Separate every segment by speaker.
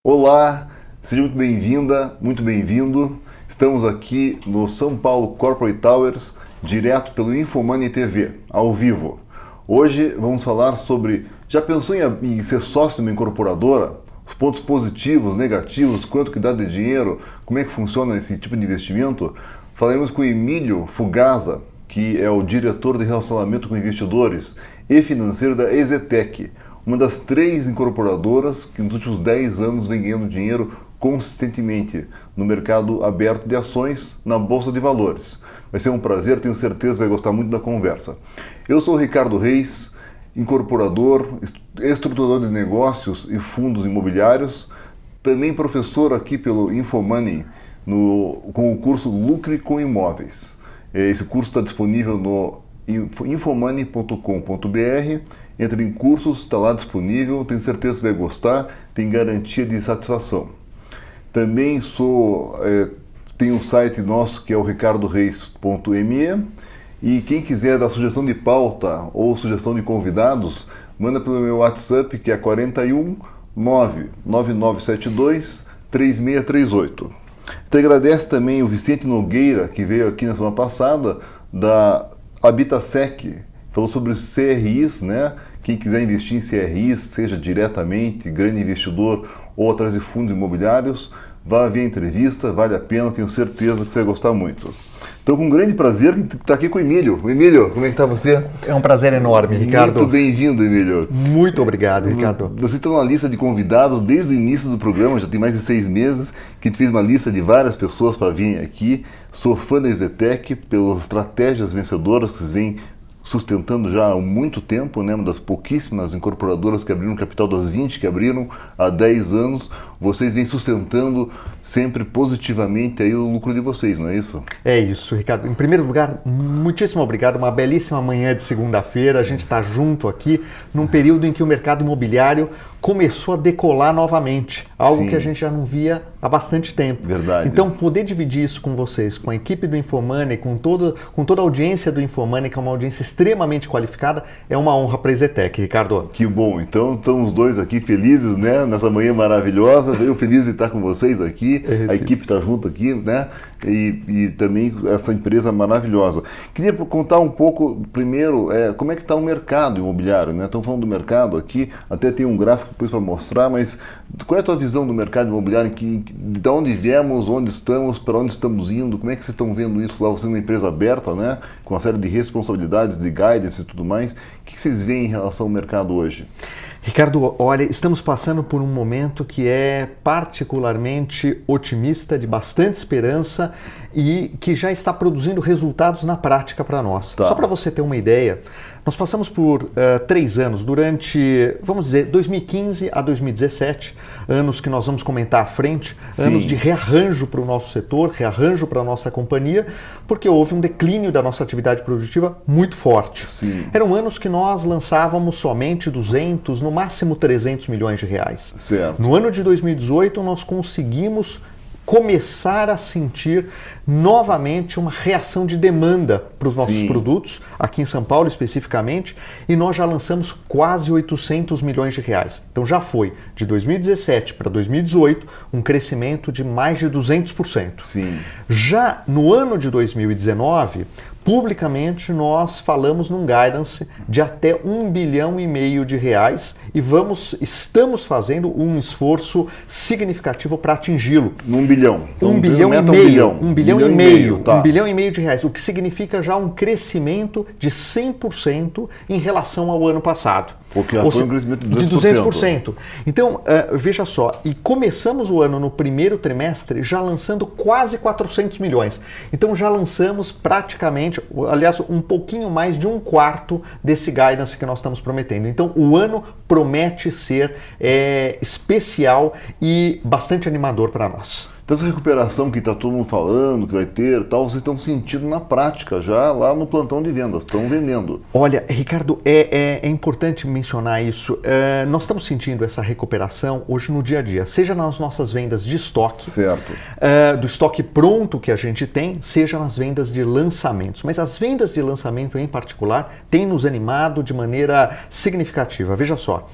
Speaker 1: Olá, seja muito bem-vinda, muito bem-vindo. Estamos aqui no São Paulo Corporate Towers, direto pelo Infomoney TV, ao vivo. Hoje vamos falar sobre, já pensou em ser sócio de uma incorporadora? Os pontos positivos, negativos, quanto que dá de dinheiro, como é que funciona esse tipo de investimento? Falaremos com o Emílio Fugazza, que é o diretor de relacionamento com investidores e financeiro da EZTEC, uma das 3 incorporadoras que nos últimos 10 anos vem ganhando dinheiro consistentemente no mercado aberto de ações na Bolsa de Valores. Vai ser um prazer, tenho certeza que vai gostar muito da conversa. Eu sou o Ricardo Reis, incorporador, estruturador de negócios e fundos imobiliários, também professor aqui pelo Infomoney com o curso Lucre com Imóveis. Esse curso está disponível no infomoney.com.br. Entre em cursos, está lá disponível, tenho certeza que vai gostar, tem garantia de satisfação. Também tenho um site nosso que é o ricardoreis.me, e quem quiser dar sugestão de pauta ou sugestão de convidados, manda pelo meu WhatsApp, que é 41 99972 3638. Te agradece também o Vicente Nogueira, que veio aqui na semana passada, da Habitasec, falou sobre CRIs, né? Quem quiser investir em CRIs, seja diretamente grande investidor ou atrás de fundos imobiliários, vá ver a entrevista, vale a pena, tenho certeza que você vai gostar muito. Então, com um grande prazer estar aqui com o Emílio. Emílio, como é que está você?
Speaker 2: É um prazer enorme, Ricardo.
Speaker 1: Muito bem-vindo, Emílio.
Speaker 2: Muito obrigado, Ricardo.
Speaker 1: Você está na lista de convidados desde o início do programa, já tem mais de 6 meses, que a gente fez uma lista de várias pessoas para virem aqui. Sou fã da EZTEC, pelas estratégias vencedoras que vocês vêm sustentando já há muito tempo, né? Uma das pouquíssimas incorporadoras que abriram capital, das 20 que abriram há 10 anos, vocês vêm sustentando sempre positivamente aí o lucro de vocês, não é isso?
Speaker 2: É isso, Ricardo. Em primeiro lugar, muitíssimo obrigado. Uma belíssima manhã de segunda-feira. A gente está junto aqui num período em que o mercado imobiliário começou a decolar novamente, algo que a gente já não via há bastante tempo.
Speaker 1: Verdade.
Speaker 2: Então, poder dividir isso com vocês, com a equipe do Infomoney, com toda a audiência do Infomoney, que é uma audiência extremamente qualificada, é uma honra para a EZTEC, Ricardo.
Speaker 1: Que bom. Então, estamos os dois aqui felizes, né? Nessa manhã maravilhosa. Eu feliz de estar com vocês aqui. A equipe está junto aqui, né? E também essa empresa maravilhosa. Queria contar um pouco, primeiro, como é que está o mercado imobiliário, né? Estamos falando do mercado aqui, até tem um gráfico depois para mostrar, mas qual é a tua visão do mercado imobiliário? De onde viemos, onde estamos, para onde estamos indo? Como é que vocês estão vendo isso lá? Você é uma empresa aberta, né? Com uma série de responsabilidades, de guidance e tudo mais. O que vocês veem em relação ao mercado hoje?
Speaker 2: Ricardo, olha, estamos passando por um momento que é particularmente otimista, de bastante esperança e que já está produzindo resultados na prática para nós.
Speaker 1: Tá.
Speaker 2: Só para você ter uma ideia, nós passamos por 3 anos, durante, vamos dizer, 2015 a 2017, anos que nós vamos comentar à frente,
Speaker 1: Sim.
Speaker 2: Anos de rearranjo para o nosso setor, rearranjo para a nossa companhia, porque houve um declínio da nossa atividade produtiva muito forte.
Speaker 1: Sim.
Speaker 2: Eram anos que nós lançávamos somente 200, no máximo 300 milhões de reais.
Speaker 1: Certo.
Speaker 2: No ano de 2018, nós conseguimos começar a sentir novamente uma reação de demanda para os nossos produtos, aqui em São Paulo especificamente, e nós já lançamos quase 800 milhões de reais. Então já foi, de 2017 para 2018, um crescimento de mais de 200%.
Speaker 1: Sim.
Speaker 2: Já no ano de 2019, publicamente nós falamos num guidance de até 1,5 bilhão de reais e estamos fazendo um esforço significativo para atingi-lo.
Speaker 1: 1 bilhão. Então,
Speaker 2: 1,5 bilhão.
Speaker 1: Tá.
Speaker 2: 1,5 bilhão de reais, o que significa já um crescimento de 100% em relação ao ano passado.
Speaker 1: Porque já foi um crescimento de
Speaker 2: 200%. Então, veja só, e começamos o ano no primeiro trimestre já lançando quase 400 milhões. Então já lançamos praticamente, aliás, um pouquinho mais de 1/4 desse guidance que nós estamos prometendo. Então o ano promete ser especial e bastante animador para nós.
Speaker 1: Então essa recuperação que está todo mundo falando, que vai ter, tal, vocês estão sentindo na prática já lá no plantão de vendas, estão vendendo.
Speaker 2: Olha, Ricardo, é importante mencionar isso. Nós estamos sentindo essa recuperação hoje no dia a dia, seja nas nossas vendas de estoque,
Speaker 1: certo.
Speaker 2: Do estoque pronto que a gente tem, seja nas vendas de lançamentos. Mas as vendas de lançamento em particular têm nos animado de maneira significativa. Veja só,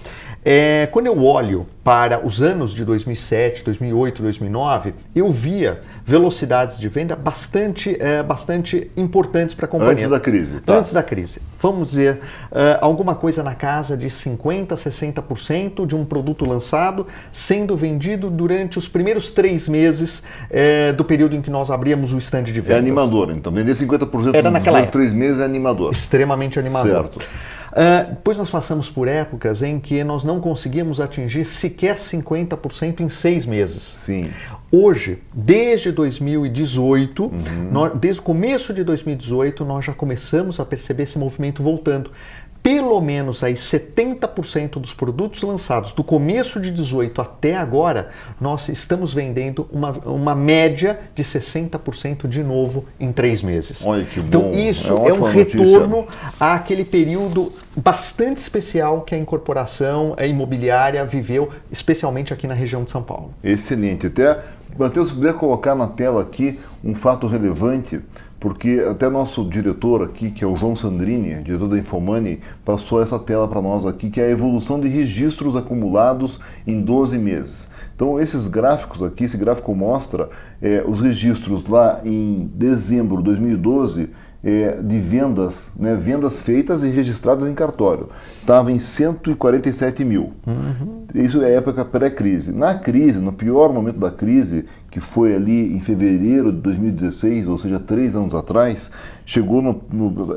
Speaker 2: Quando eu olho para os anos de 2007, 2008, 2009, eu via velocidades de venda bastante importantes para a companhia.
Speaker 1: Antes da crise. Tá.
Speaker 2: Antes da crise. Vamos dizer, alguma coisa na casa de 50%, 60% de um produto lançado sendo vendido durante os primeiros 3 meses do período em que nós abríamos o stand de vendas.
Speaker 1: É animador, então vender 50% nos
Speaker 2: primeiros
Speaker 1: 3 meses é animador.
Speaker 2: Extremamente animador.
Speaker 1: Certo.
Speaker 2: Depois nós passamos por épocas em que nós não conseguíamos atingir sequer 50% em 6 meses.
Speaker 1: Sim.
Speaker 2: Hoje, desde 2018, desde o começo de 2018, nós já começamos a perceber esse movimento voltando. Pelo menos aí 70% dos produtos lançados do começo de 18 até agora, nós estamos vendendo uma média de 60% de novo em 3 meses.
Speaker 1: Olha que bom.
Speaker 2: Então isso é um retorno àquele período bastante especial que a incorporação imobiliária viveu, especialmente aqui na região de São Paulo.
Speaker 1: Excelente. Até, Matheus, se puder colocar na tela aqui um fato relevante, porque até nosso diretor aqui, que é o João Sandrini, diretor da Infomoney, passou essa tela para nós aqui, que é a evolução de registros acumulados em 12 meses. Então, esses gráficos aqui, esse gráfico mostra os registros lá em dezembro de 2012, de vendas, né, vendas feitas e registradas em cartório. Estava em 147 mil. Isso é época pré-crise. Na crise, no pior momento da crise, que foi ali em fevereiro de 2016, ou seja, 3 anos atrás, chegou na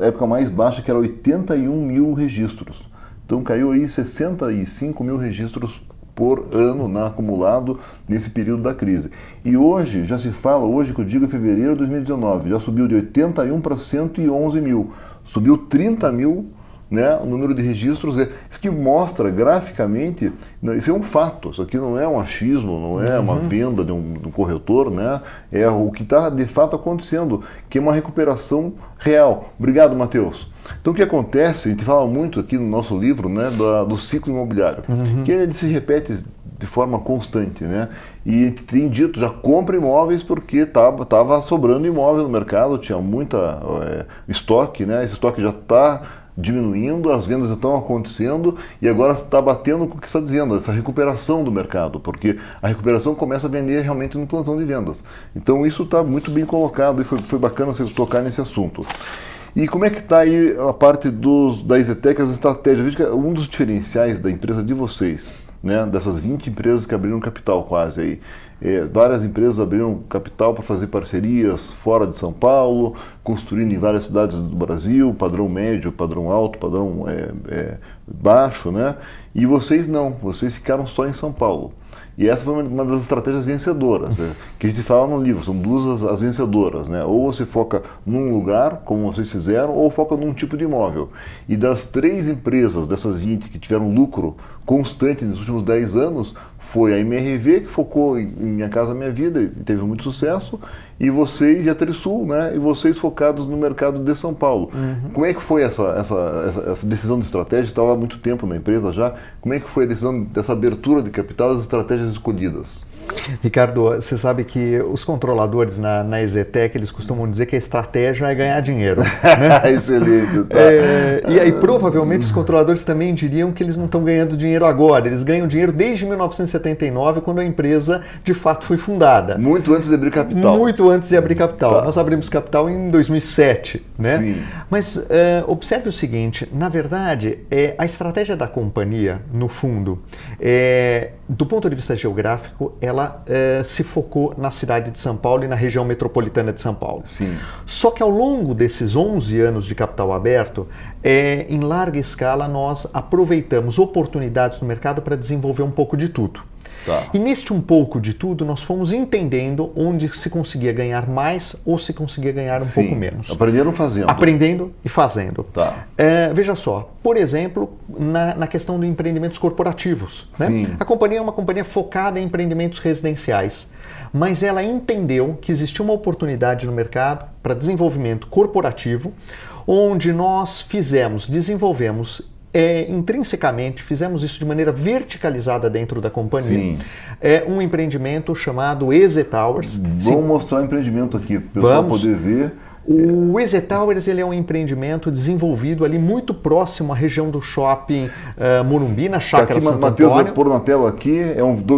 Speaker 1: época mais baixa, que era 81 mil registros. Então caiu aí 65 mil registros por ano acumulado nesse período da crise. E hoje, já se fala, hoje que eu digo, em fevereiro de 2019, já subiu de 81 para 111 mil. Subiu 30 mil, né, o número de registros. Isso que mostra graficamente, isso é um fato, isso aqui não é um achismo, não é uma venda de um corretor, né, é o que está de fato acontecendo, que é uma recuperação real. Obrigado, Matheus. Então o que acontece, a gente fala muito aqui no nosso livro, né, do ciclo imobiliário, que ele se repete de forma constante, né? E tem dito, já compra imóveis porque estava sobrando imóvel no mercado, tinha muita estoque, né? Esse estoque já está diminuindo, as vendas estão acontecendo e agora está batendo com o que está dizendo, essa recuperação do mercado, porque a recuperação começa a vender realmente no plantão de vendas. Então isso está muito bem colocado e foi bacana você tocar nesse assunto. E como é que está aí a parte da EZTEC, as estratégias? Veja que um dos diferenciais da empresa de vocês, né, dessas 20 empresas que abriram capital quase aí, várias empresas abriram capital para fazer parcerias fora de São Paulo, construindo em várias cidades do Brasil, padrão médio, padrão alto, padrão baixo, né? E vocês não, vocês ficaram só em São Paulo. E essa foi uma das estratégias vencedoras, que a gente fala no livro, são duas as vencedoras, né? Ou você foca num lugar, como vocês fizeram, ou foca num tipo de imóvel. E das 3 empresas, dessas 20 que tiveram lucro constante nos últimos 10 anos, foi a MRV, que focou em Minha Casa Minha Vida e teve muito sucesso, e vocês, e a Trisul, né? E vocês focados no mercado de São Paulo. Como é que foi essa decisão de estratégia? Você estava há muito tempo na empresa já. Como é que foi a decisão dessa abertura de capital e as estratégias escolhidas?
Speaker 2: Ricardo, você sabe que os controladores na EZTEC, eles costumam dizer que a estratégia é ganhar dinheiro. Né?
Speaker 1: Excelente. Tá.
Speaker 2: E aí provavelmente os controladores também diriam que eles não estão ganhando dinheiro agora, eles ganham dinheiro desde 1979, quando a empresa de fato foi fundada.
Speaker 1: Muito antes de abrir capital.
Speaker 2: Muito antes de abrir capital.
Speaker 1: Tá.
Speaker 2: Nós abrimos capital em 2007, né?
Speaker 1: Sim.
Speaker 2: Mas observe o seguinte, na verdade, a estratégia da companhia, no fundo, do ponto de vista geográfico, ela se focou na cidade de São Paulo e na região metropolitana de São Paulo.
Speaker 1: Sim.
Speaker 2: Só que ao longo desses 11 anos de capital aberto, em larga escala, nós aproveitamos oportunidades no mercado para desenvolver um pouco de tudo.
Speaker 1: Tá.
Speaker 2: E neste um pouco de tudo, nós fomos entendendo onde se conseguia ganhar mais ou se conseguia ganhar um pouco menos.
Speaker 1: Aprenderam fazendo.
Speaker 2: Aprendendo e fazendo.
Speaker 1: Tá.
Speaker 2: Veja só, por exemplo, na questão de empreendimentos corporativos. Né?
Speaker 1: Sim.
Speaker 2: A companhia é uma companhia focada em empreendimentos residenciais, mas ela entendeu que existia uma oportunidade no mercado para desenvolvimento corporativo, onde nós desenvolvemos intrinsecamente, fizemos isso de maneira verticalizada dentro da companhia.
Speaker 1: Sim.
Speaker 2: Um empreendimento chamado EZ Towers.
Speaker 1: Vamos mostrar o empreendimento aqui, para o pessoal poder ver.
Speaker 2: O EZ Towers ele é um empreendimento desenvolvido ali muito próximo à região do shopping Morumbi, na Chácara Santo
Speaker 1: Matheus vai
Speaker 2: Antônio.
Speaker 1: pôr na tela aqui,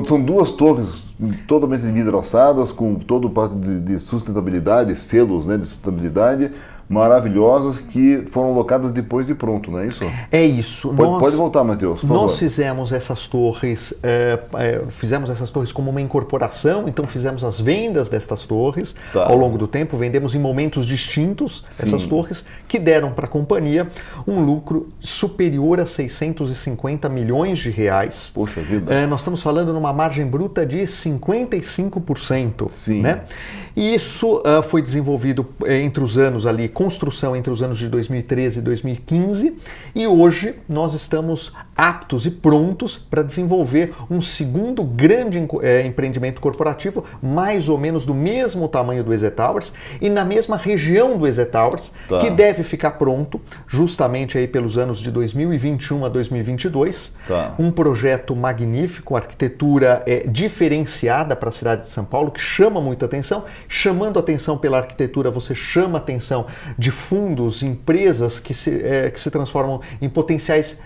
Speaker 1: são duas torres totalmente vidraçadas, com todo o parte de sustentabilidade, selos, né, de sustentabilidade, maravilhosas, que foram locadas depois de pronto, não é isso?
Speaker 2: É isso.
Speaker 1: Pode voltar, Matheus, por favor.
Speaker 2: Nós fizemos essas torres, como uma incorporação, então fizemos as vendas destas torres ao longo do tempo, vendemos em momentos distintos essas torres, que deram para a companhia um lucro superior a 650 milhões de reais.
Speaker 1: Poxa vida.
Speaker 2: Nós estamos falando numa margem bruta de 55%.
Speaker 1: Sim.
Speaker 2: Né? E isso foi desenvolvido entre os anos ali, construção entre os anos de 2013 e 2015, e hoje nós estamos aptos e prontos para desenvolver um segundo grande empreendimento corporativo, mais ou menos do mesmo tamanho do EZ Towers e na mesma região do EZ Towers, que deve ficar pronto justamente aí pelos anos de 2021 a 2022. Um projeto magnífico, arquitetura diferenciada para a cidade de São Paulo, que chama muita atenção. Chamando atenção pela arquitetura, você chama atenção de fundos, empresas que se transformam em potenciais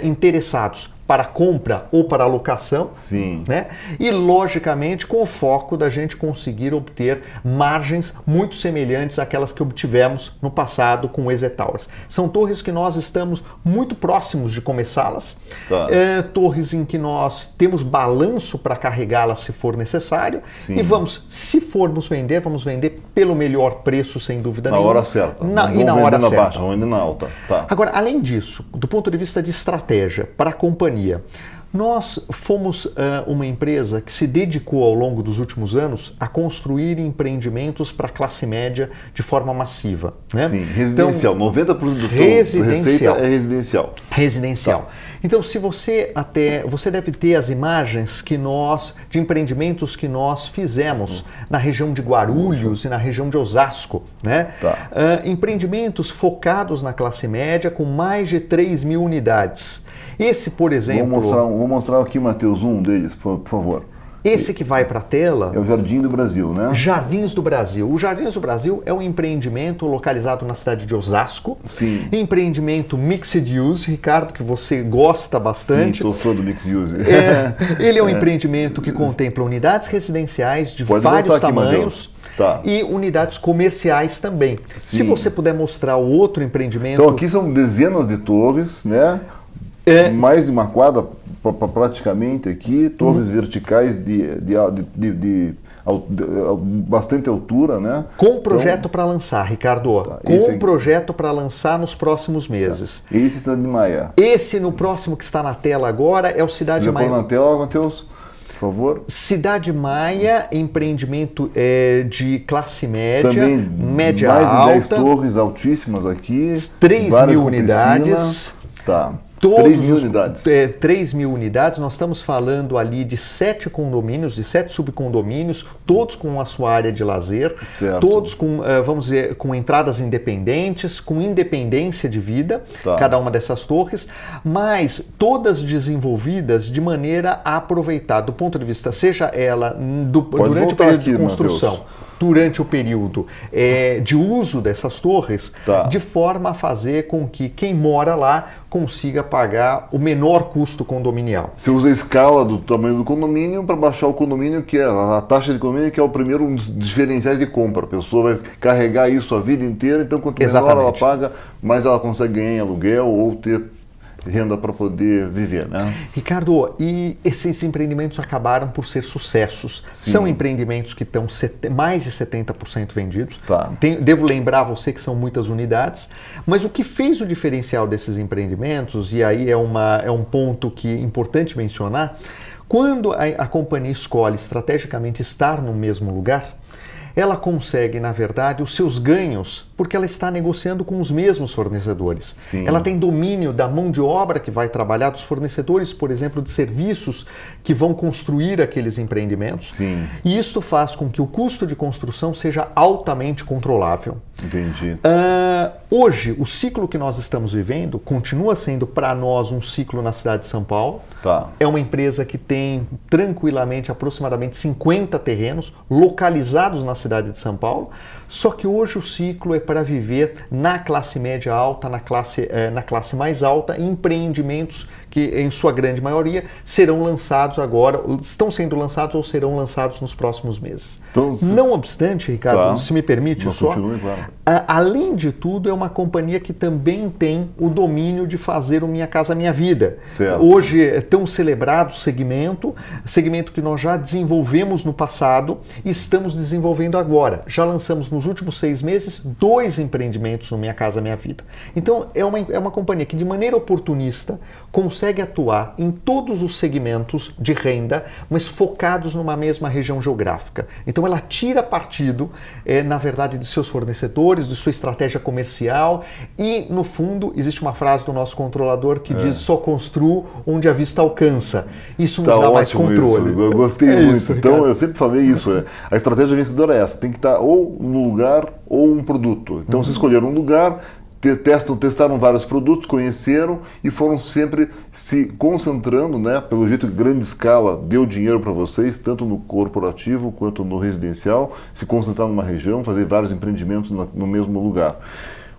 Speaker 2: interessados para compra ou para alocação.
Speaker 1: Sim.
Speaker 2: Né? E, logicamente, com o foco da gente conseguir obter margens muito semelhantes àquelas que obtivemos no passado com o EZ Towers. São torres que nós estamos muito próximos de começá-las, torres em que nós temos balanço para carregá-las se for necessário. Sim. E se formos vender, vamos vender pelo melhor preço, sem dúvida nenhuma.
Speaker 1: Na hora certa.
Speaker 2: E na hora certa.
Speaker 1: Baixa, vamos vender na alta.
Speaker 2: Agora, além disso, do ponto de vista de estratégia para a companhia, nós fomos uma empresa que se dedicou ao longo dos últimos anos a construir empreendimentos para a classe média de forma massiva. Né?
Speaker 1: Sim, residencial. Então, 90% do receita é residencial.
Speaker 2: Residencial. Então, se você deve ter as imagens de empreendimentos que nós fizemos na região de Guarulhos e na região de Osasco, né? Empreendimentos focados na classe média com mais de 3.000 unidades. Esse, por exemplo...
Speaker 1: Vou mostrar aqui, Matheus, um deles, por favor.
Speaker 2: Esse que vai para a tela...
Speaker 1: É o Jardim do Brasil, né?
Speaker 2: Jardins do Brasil. O Jardins do Brasil é um empreendimento localizado na cidade de Osasco.
Speaker 1: Sim.
Speaker 2: Empreendimento mixed use, Ricardo, que você gosta bastante.
Speaker 1: Sim, sou fã do mixed use.
Speaker 2: Ele é um empreendimento que contempla unidades residenciais de vários tamanhos. E unidades comerciais também.
Speaker 1: Sim.
Speaker 2: Se você puder mostrar o outro empreendimento...
Speaker 1: Então aqui são dezenas de torres, né? Mais de uma quadra praticamente aqui, torres verticais de bastante altura, né?
Speaker 2: Com projeto para lançar, Ricardo. Com projeto para lançar nos próximos meses.
Speaker 1: Esse Cidade Maia.
Speaker 2: Esse no próximo que está na tela agora é o Cidade Maia.
Speaker 1: Na tela, Matheus, por favor.
Speaker 2: Cidade Maia, empreendimento de classe média,
Speaker 1: também
Speaker 2: média
Speaker 1: mais
Speaker 2: alta.
Speaker 1: Mais de 10 torres altíssimas aqui.
Speaker 2: 3.000 unidades.
Speaker 1: 3.000 unidades.
Speaker 2: 3.000 unidades, nós estamos falando ali de 7 condomínios, de 7 subcondomínios, todos com a sua área de lazer, todos com, vamos dizer, com entradas independentes, com independência de vida, cada uma dessas torres, mas todas desenvolvidas de maneira a aproveitar, do ponto de vista, seja ela durante o período de construção, Mateus. Durante o período de uso dessas torres, de forma a fazer com que quem mora lá consiga pagar o menor custo condominial.
Speaker 1: Você usa a escala do tamanho do condomínio para baixar o condomínio, que é a taxa de condomínio, que é o primeiro um dos diferenciais de compra. A pessoa vai carregar isso a vida inteira, então quanto menor ela paga, mais ela consegue ganhar em aluguel ou ter renda para poder viver, né?
Speaker 2: Ricardo, e esses empreendimentos acabaram por ser sucessos. Sim. São empreendimentos que estão mais de 70% vendidos. Devo lembrar você que são muitas unidades, mas o que fez o diferencial desses empreendimentos, e aí é um ponto que é importante mencionar, quando a companhia escolhe estrategicamente estar no mesmo lugar, ela consegue, na verdade, os seus ganhos porque ela está negociando com os mesmos fornecedores.
Speaker 1: Sim.
Speaker 2: Ela tem domínio da mão de obra que vai trabalhar, dos fornecedores, por exemplo, de serviços que vão construir aqueles empreendimentos.
Speaker 1: Sim.
Speaker 2: E isso faz com que o custo de construção seja altamente controlável.
Speaker 1: Entendi.
Speaker 2: Hoje, o ciclo que nós estamos vivendo continua sendo para nós um ciclo na cidade de São Paulo.
Speaker 1: Tá.
Speaker 2: É uma empresa que tem tranquilamente aproximadamente 50 terrenos localizados na cidade de São Paulo, só que hoje o ciclo é para viver na classe média alta, na classe mais alta, em empreendimentos que, em sua grande maioria, serão lançados agora, estão sendo lançados ou serão lançados nos próximos meses. Então, não obstante, Ricardo, se me permite só,
Speaker 1: continue, claro.
Speaker 2: Além de tudo, é uma companhia que também tem o domínio de fazer o Minha Casa Minha Vida.
Speaker 1: Certo.
Speaker 2: Hoje é tão celebrado segmento que nós já desenvolvemos no passado e estamos desenvolvendo agora. Já lançamos nos últimos 6 meses 2 empreendimentos no Minha Casa Minha Vida. Então é uma companhia que de maneira oportunista consegue atuar em todos os segmentos de renda, mas focados numa mesma região geográfica. Então ela tira partido, na verdade, de seus fornecedores, de sua estratégia comercial e, no fundo, existe uma frase do nosso controlador que diz: só construo onde a vista alcança. Isso nos dá mais controle.
Speaker 1: Isso. Eu gostei muito. Então, eu sempre falei isso. A estratégia vencedora é essa. Tem que estar ou no lugar ou um produto. Então, vocês escolheram um lugar, testaram vários produtos, conheceram e foram sempre se concentrando, né? Pelo jeito, grande escala deu dinheiro para vocês, tanto no corporativo quanto no residencial, se concentrar numa região, fazer vários empreendimentos no mesmo lugar.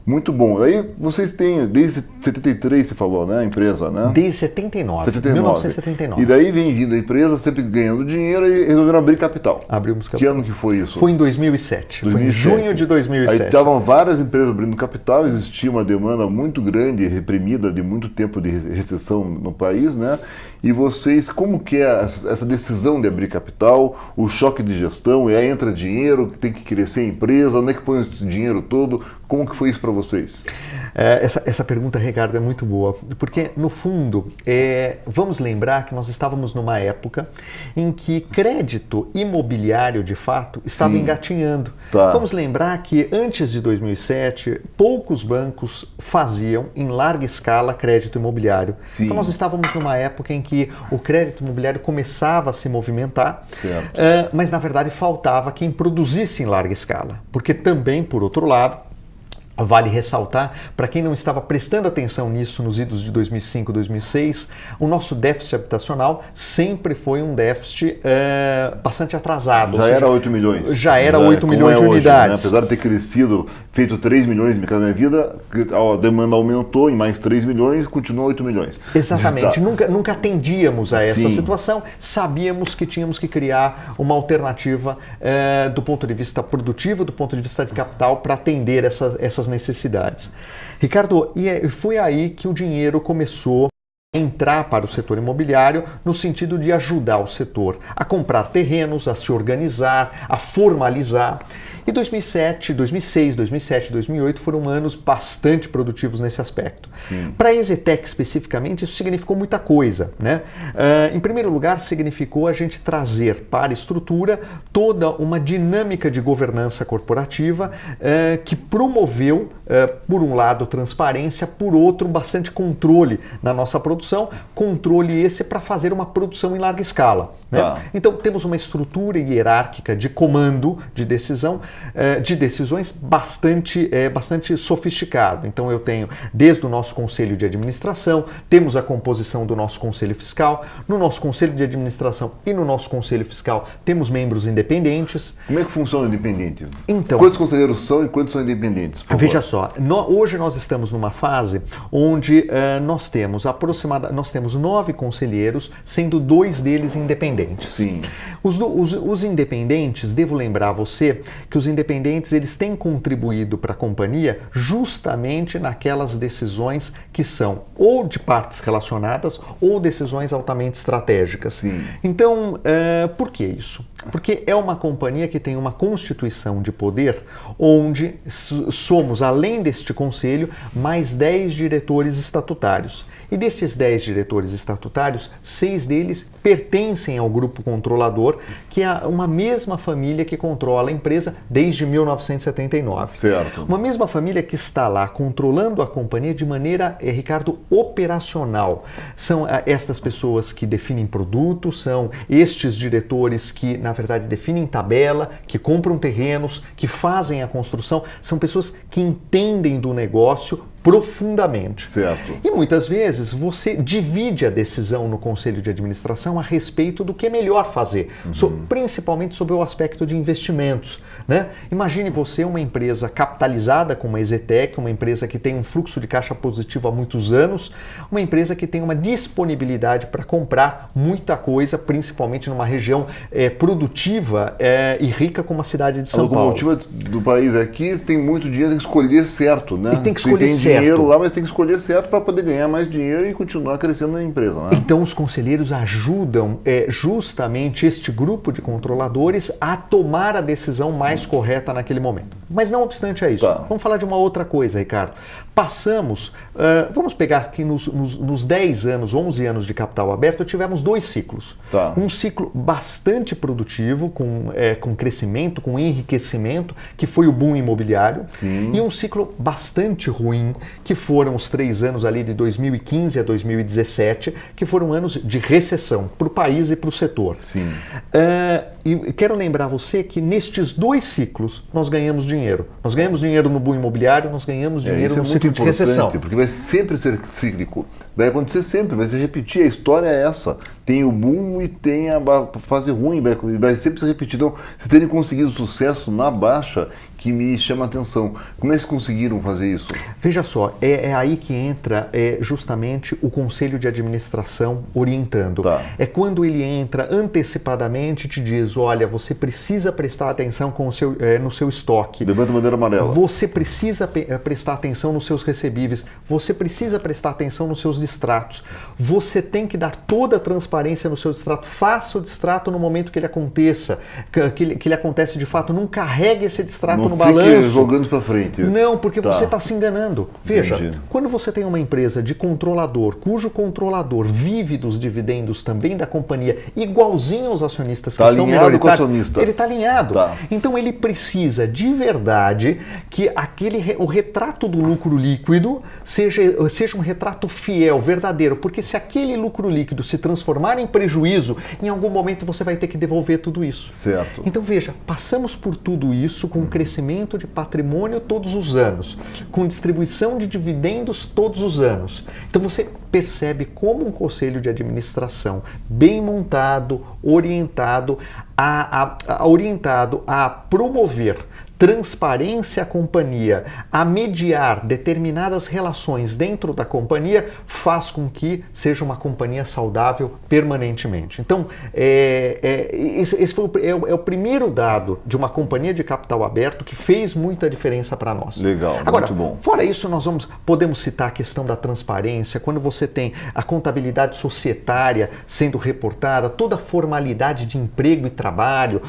Speaker 1: Muito bom. Aí vocês têm, desde 73 você falou, né, a empresa, né?
Speaker 2: Desde 79, 1979.
Speaker 1: E daí vem vindo a empresa, sempre ganhando dinheiro e resolveram abrir capital.
Speaker 2: Abrimos capital.
Speaker 1: Que ano que foi isso?
Speaker 2: Foi em 2007. Foi em junho de 2007.
Speaker 1: Aí estavam várias empresas abrindo capital, existia uma demanda muito grande, reprimida de muito tempo de recessão no país, né? E vocês, como que é essa decisão de abrir capital, o choque de gestão, e aí entra dinheiro, tem que crescer a empresa, onde é que põe esse dinheiro todo? Como que foi isso para vocês?
Speaker 2: Essa pergunta, Ricardo, é muito boa, porque, no fundo, vamos lembrar que nós estávamos numa época em que crédito imobiliário, de fato, estava engatinhando.
Speaker 1: Tá.
Speaker 2: Vamos lembrar que, antes de 2007, poucos bancos faziam, em larga escala, crédito imobiliário.
Speaker 1: Sim.
Speaker 2: Então, nós estávamos numa época em que o crédito imobiliário começava a se movimentar, mas, na verdade, faltava quem produzisse em larga escala, porque também, por outro lado, vale ressaltar, para quem não estava prestando atenção nisso nos idos de 2005, 2006, o nosso déficit habitacional sempre foi um déficit bastante atrasado.
Speaker 1: Já era 8 milhões.
Speaker 2: Já era 8 milhões de unidades.
Speaker 1: Né? Apesar de ter crescido, feito 3 milhões de Minha Vida, a demanda aumentou em mais 3 milhões e continua 8 milhões.
Speaker 2: Exatamente. Nunca atendíamos a essa situação. Sabíamos que tínhamos que criar uma alternativa do ponto de vista produtivo, do ponto de vista de capital, para atender essas necessidades. Ricardo, e foi aí que o dinheiro começou a entrar para o setor imobiliário no sentido de ajudar o setor a comprar terrenos, a se organizar, a formalizar. E 2006, 2007, 2008 foram anos bastante produtivos nesse aspecto. Para a EZTEC especificamente, isso significou muita coisa, né? Em primeiro lugar, significou a gente trazer para a estrutura toda uma dinâmica de governança corporativa que promoveu, por um lado, transparência, por outro, bastante controle na nossa produção, controle esse para fazer uma produção em larga escala. Né? Então, temos uma estrutura hierárquica de comando, de decisão, de decisões bastante sofisticado. Então, eu tenho desde o nosso conselho de administração, temos a composição do nosso conselho fiscal, no nosso conselho de administração e no nosso conselho fiscal temos membros independentes.
Speaker 1: Como é que funciona o independente?
Speaker 2: Então,
Speaker 1: quantos conselheiros são e quantos são independentes?
Speaker 2: Veja só, hoje nós estamos numa fase onde nós temos 9 conselheiros, sendo 2 deles independentes.
Speaker 1: Sim.
Speaker 2: Os independentes, devo lembrar a você que os independentes eles têm contribuído para a companhia justamente naquelas decisões que são ou de partes relacionadas ou decisões altamente estratégicas.
Speaker 1: Sim.
Speaker 2: Então, por que isso? Porque é uma companhia que tem uma constituição de poder onde somos, além deste conselho, mais 10 diretores estatutários. E desses 10 diretores estatutários, 6 deles pertencem ao grupo controlador, que é uma mesma família que controla a empresa desde 1979.
Speaker 1: Certo.
Speaker 2: Uma mesma família que está lá controlando a companhia de maneira, Ricardo, operacional. São estas pessoas que definem produtos, são estes diretores que verdade, definem tabela, que compram terrenos, que fazem a construção. São pessoas que entendem do negócio profundamente.
Speaker 1: Certo.
Speaker 2: E muitas vezes você divide a decisão no conselho de administração a respeito do que é melhor fazer, principalmente sobre o aspecto de investimentos, né? Imagine você uma empresa capitalizada como a EZTEC, uma empresa que tem um fluxo de caixa positivo há muitos anos, uma empresa que tem uma disponibilidade para comprar muita coisa, principalmente numa região produtiva e rica como a cidade de São Paulo.
Speaker 1: A locomotiva do país aqui tem muito dinheiro, tem que escolher certo, né?
Speaker 2: E tem que escolher certo.
Speaker 1: Dinheiro lá, mas tem que escolher certo para poder ganhar mais dinheiro e continuar crescendo na empresa, né?
Speaker 2: Então os conselheiros ajudam justamente este grupo de controladores a tomar a decisão mais correta naquele momento. Mas não obstante a isso, vamos falar de uma outra coisa, Ricardo. Passamos, vamos pegar aqui nos 10 anos, 11 anos de capital aberto, tivemos 2 ciclos. Um ciclo bastante produtivo, com crescimento, com enriquecimento, que foi o boom imobiliário.
Speaker 1: Sim.
Speaker 2: E um ciclo bastante ruim, que foram os 3 anos ali de 2015 a 2017, que foram anos de recessão para o país e para o setor.
Speaker 1: Sim.
Speaker 2: E quero lembrar você que nestes 2 ciclos nós ganhamos dinheiro. Nós ganhamos dinheiro no boom imobiliário, nós ganhamos dinheiro no ciclo de recessão.
Speaker 1: Porque vai sempre ser cíclico. Vai acontecer sempre, vai se repetir. A história é essa. Tem o boom e tem a fase ruim, vai sempre se repetir. Então, vocês terem conseguido sucesso na baixa que me chama a atenção. Como é que vocês conseguiram fazer isso?
Speaker 2: Veja só, é aí que entra justamente o conselho de administração orientando. É quando ele entra antecipadamente e te diz, olha, você precisa prestar atenção no seu estoque.
Speaker 1: Levanta a bandeira amarela.
Speaker 2: Você precisa prestar atenção nos seus recebíveis. Você precisa prestar atenção nos seus distratos. Você tem que dar toda a transparência no seu distrato. Faça o distrato no momento que ele aconteça, que ele acontece de fato. Não carregue esse distrato no balanço.
Speaker 1: Não fique jogando para frente.
Speaker 2: Não, porque você está se enganando. Veja,
Speaker 1: Entendi.
Speaker 2: Quando você tem uma empresa de controlador, cujo controlador vive dos dividendos também da companhia, igualzinho aos acionistas que são minoritários, ele está alinhado. Então ele precisa de verdade que o retrato do lucro líquido seja um retrato fiel, verdadeiro, porque se aquele lucro líquido se transformar em prejuízo, em algum momento você vai ter que devolver tudo isso.
Speaker 1: Certo.
Speaker 2: Então veja, passamos por tudo isso com crescimento de patrimônio todos os anos, com distribuição de dividendos todos os anos. Então você percebe como um conselho de administração bem montado, orientado a promover transparência à companhia, a mediar determinadas relações dentro da companhia, faz com que seja uma companhia saudável permanentemente. Então, esse foi o primeiro dado de uma companhia de capital aberto que fez muita diferença para nós.
Speaker 1: Legal,
Speaker 2: agora,
Speaker 1: muito bom.
Speaker 2: Fora isso, podemos citar a questão da transparência, quando você tem a contabilidade societária sendo reportada, toda a formalidade de emprego e trabalho,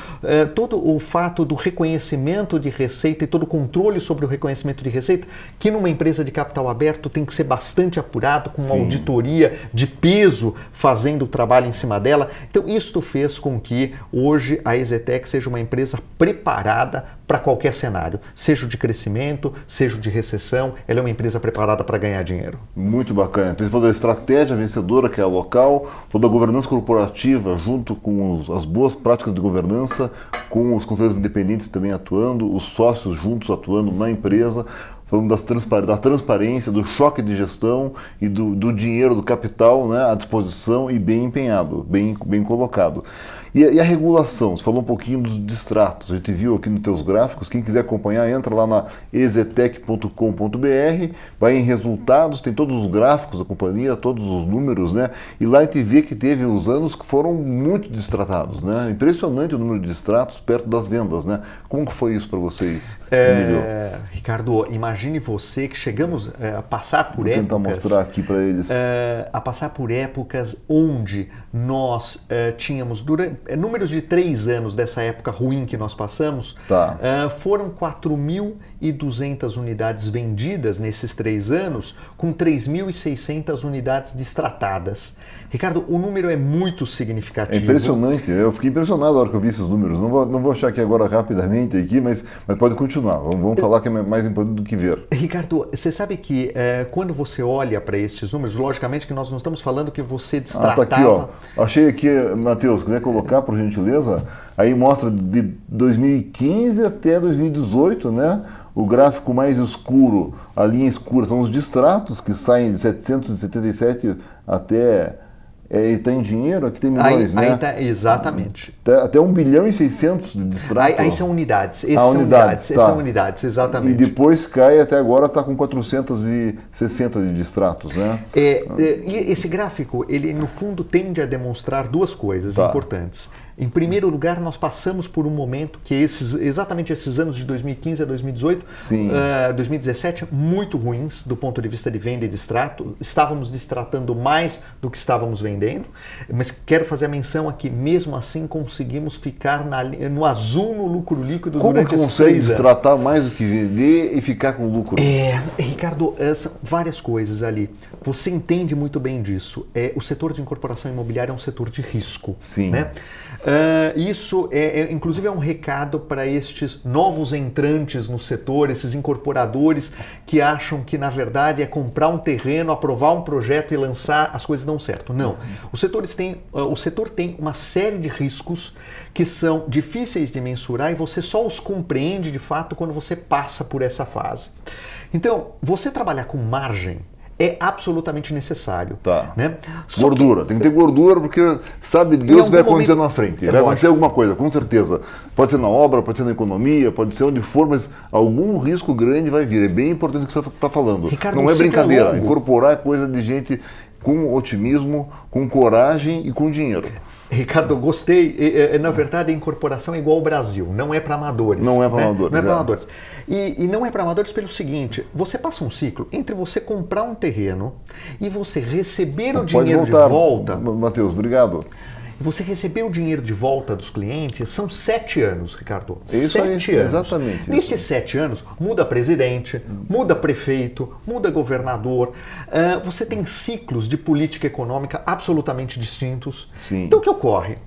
Speaker 2: todo o fato do reconhecimento de receita e todo o controle sobre o reconhecimento de receita, que numa empresa de capital aberto tem que ser bastante apurado, com uma auditoria de peso fazendo o trabalho em cima dela. Então, isto fez com que hoje a EZTEC seja uma empresa preparada para qualquer cenário, seja de crescimento, seja de recessão, ela é uma empresa preparada para ganhar dinheiro.
Speaker 1: Muito bacana. Então, você falou da estratégia vencedora, que é a local, falou da governança corporativa, junto com as boas práticas de governança, com os conselheiros independentes também atuando, os sócios juntos atuando na empresa, falando da transparência, do choque de gestão e do dinheiro, do capital, né, à disposição e bem empenhado, bem colocado. E a regulação, você falou um pouquinho dos distratos, a gente viu aqui nos teus gráficos, quem quiser acompanhar, entra lá na ezetec.com.br, vai em resultados, tem todos os gráficos da companhia, todos os números, né? E lá a gente vê que teve uns anos que foram muito distratados, né? Impressionante o número de distratos perto das vendas, né? Como que foi isso para vocês, Emílio?
Speaker 2: Ricardo, imagine você que chegamos a passar por épocas...
Speaker 1: Vou tentar mostrar aqui para eles.
Speaker 2: A passar por épocas onde nós tínhamos, números de 3 anos dessa época ruim que nós passamos, foram 4.200 unidades vendidas nesses 3 anos, com 3.600 unidades distratadas. Ricardo, o número é muito significativo.
Speaker 1: É impressionante, eu fiquei impressionado na hora que eu vi esses números. Não vou achar aqui agora rapidamente, mas pode continuar. Vamos falar que é mais importante do que ver. ver.
Speaker 2: Ricardo, você sabe que quando você olha para estes números, logicamente que nós não estamos falando que você destratava...
Speaker 1: Tá aqui, ó. Achei aqui, Matheus, quiser colocar, por gentileza, aí mostra de 2015 até 2018, né? O gráfico mais escuro, a linha escura, são os distratos que saem de 777 até... está em dinheiro, aqui tem milhões, né?
Speaker 2: Aí tá, exatamente.
Speaker 1: Até 1 bilhão e 600 de distratos.
Speaker 2: Aí são unidades. Esses são unidades, exatamente.
Speaker 1: E depois cai, até agora está com 460 de distratos, né?
Speaker 2: E esse gráfico, ele no fundo tende a demonstrar duas coisas importantes. Em primeiro lugar, nós passamos por um momento que exatamente esses anos de 2015 a 2018, 2017, muito ruins do ponto de vista de venda e distrato. Estávamos distratando mais do que estávamos vendendo, mas quero fazer a menção aqui, mesmo assim conseguimos ficar no azul no lucro líquido durante esses 6 anos.
Speaker 1: Como consegue distratar mais do que vender e ficar com lucro?
Speaker 2: Ricardo, são várias coisas ali. Você entende muito bem disso. O setor de incorporação imobiliária é um setor de risco.
Speaker 1: Sim.
Speaker 2: Né? Isso inclusive é um recado para estes novos entrantes no setor, esses incorporadores que acham que na verdade é comprar um terreno, aprovar um projeto e lançar, as coisas dão certo. Não. O setor tem uma série de riscos que são difíceis de mensurar e você só os compreende de fato quando você passa por essa fase. Então, você trabalhar com margem é absolutamente necessário.
Speaker 1: Tá.
Speaker 2: Né?
Speaker 1: Gordura, tem que ter gordura porque sabe Deus o que vai acontecer na frente. Vai acontecer alguma coisa, com certeza. Pode ser na obra, pode ser na economia, pode ser onde for, mas algum risco grande vai vir. É bem importante o que você está falando.
Speaker 2: Ricardo,
Speaker 1: não é brincadeira. Incorporar é coisa de gente com otimismo, com coragem e com dinheiro.
Speaker 2: Ricardo, eu gostei. Na verdade, a incorporação é igual ao Brasil, não é para amadores.
Speaker 1: Não é para amadores.
Speaker 2: Não é para amadores. E não é para amadores pelo seguinte: você passa um ciclo entre você comprar um terreno e você receber o dinheiro de volta.
Speaker 1: Matheus, obrigado.
Speaker 2: Você receber o dinheiro de volta dos clientes, são 7 anos, Ricardo.
Speaker 1: Isso
Speaker 2: 7
Speaker 1: aí,
Speaker 2: anos.
Speaker 1: exatamente.
Speaker 2: Nesses 7 anos, muda presidente, muda prefeito, muda governador. Você tem ciclos de política econômica absolutamente distintos.
Speaker 1: Sim.
Speaker 2: Então, o que ocorre?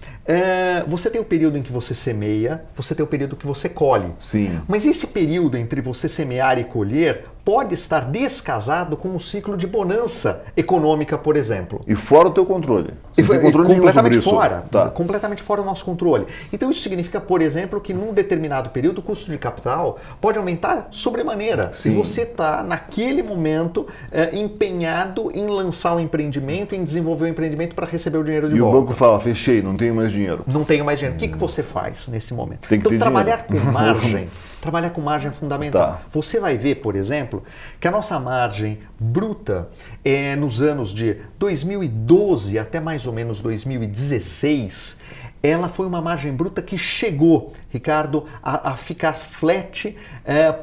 Speaker 2: Você tem o período em que você semeia, você tem o período que você colhe.
Speaker 1: Sim.
Speaker 2: Mas esse período entre você semear e colher pode estar descasado com um ciclo de bonança econômica, por exemplo.
Speaker 1: E fora o teu controle. Você tem controle
Speaker 2: completamente
Speaker 1: sobre
Speaker 2: fora.
Speaker 1: Tá.
Speaker 2: Completamente fora do nosso controle. Então isso significa, por exemplo, que num determinado período o custo de capital pode aumentar sobremaneira.
Speaker 1: Sim.
Speaker 2: Se você está, naquele momento, empenhado em lançar um empreendimento, em desenvolver um empreendimento para receber o dinheiro de volta.
Speaker 1: E o banco fala, fechei, não tenho mais dinheiro.
Speaker 2: Não tenho mais dinheiro. O que você faz nesse momento?
Speaker 1: Tem que ter
Speaker 2: trabalhar
Speaker 1: dinheiro.
Speaker 2: com margem. Trabalhar com margem é fundamental.
Speaker 1: Tá.
Speaker 2: Você vai ver, por exemplo, que a nossa margem bruta nos anos de 2012 até mais ou menos 2016, ela foi uma margem bruta que chegou, Ricardo, a ficar flat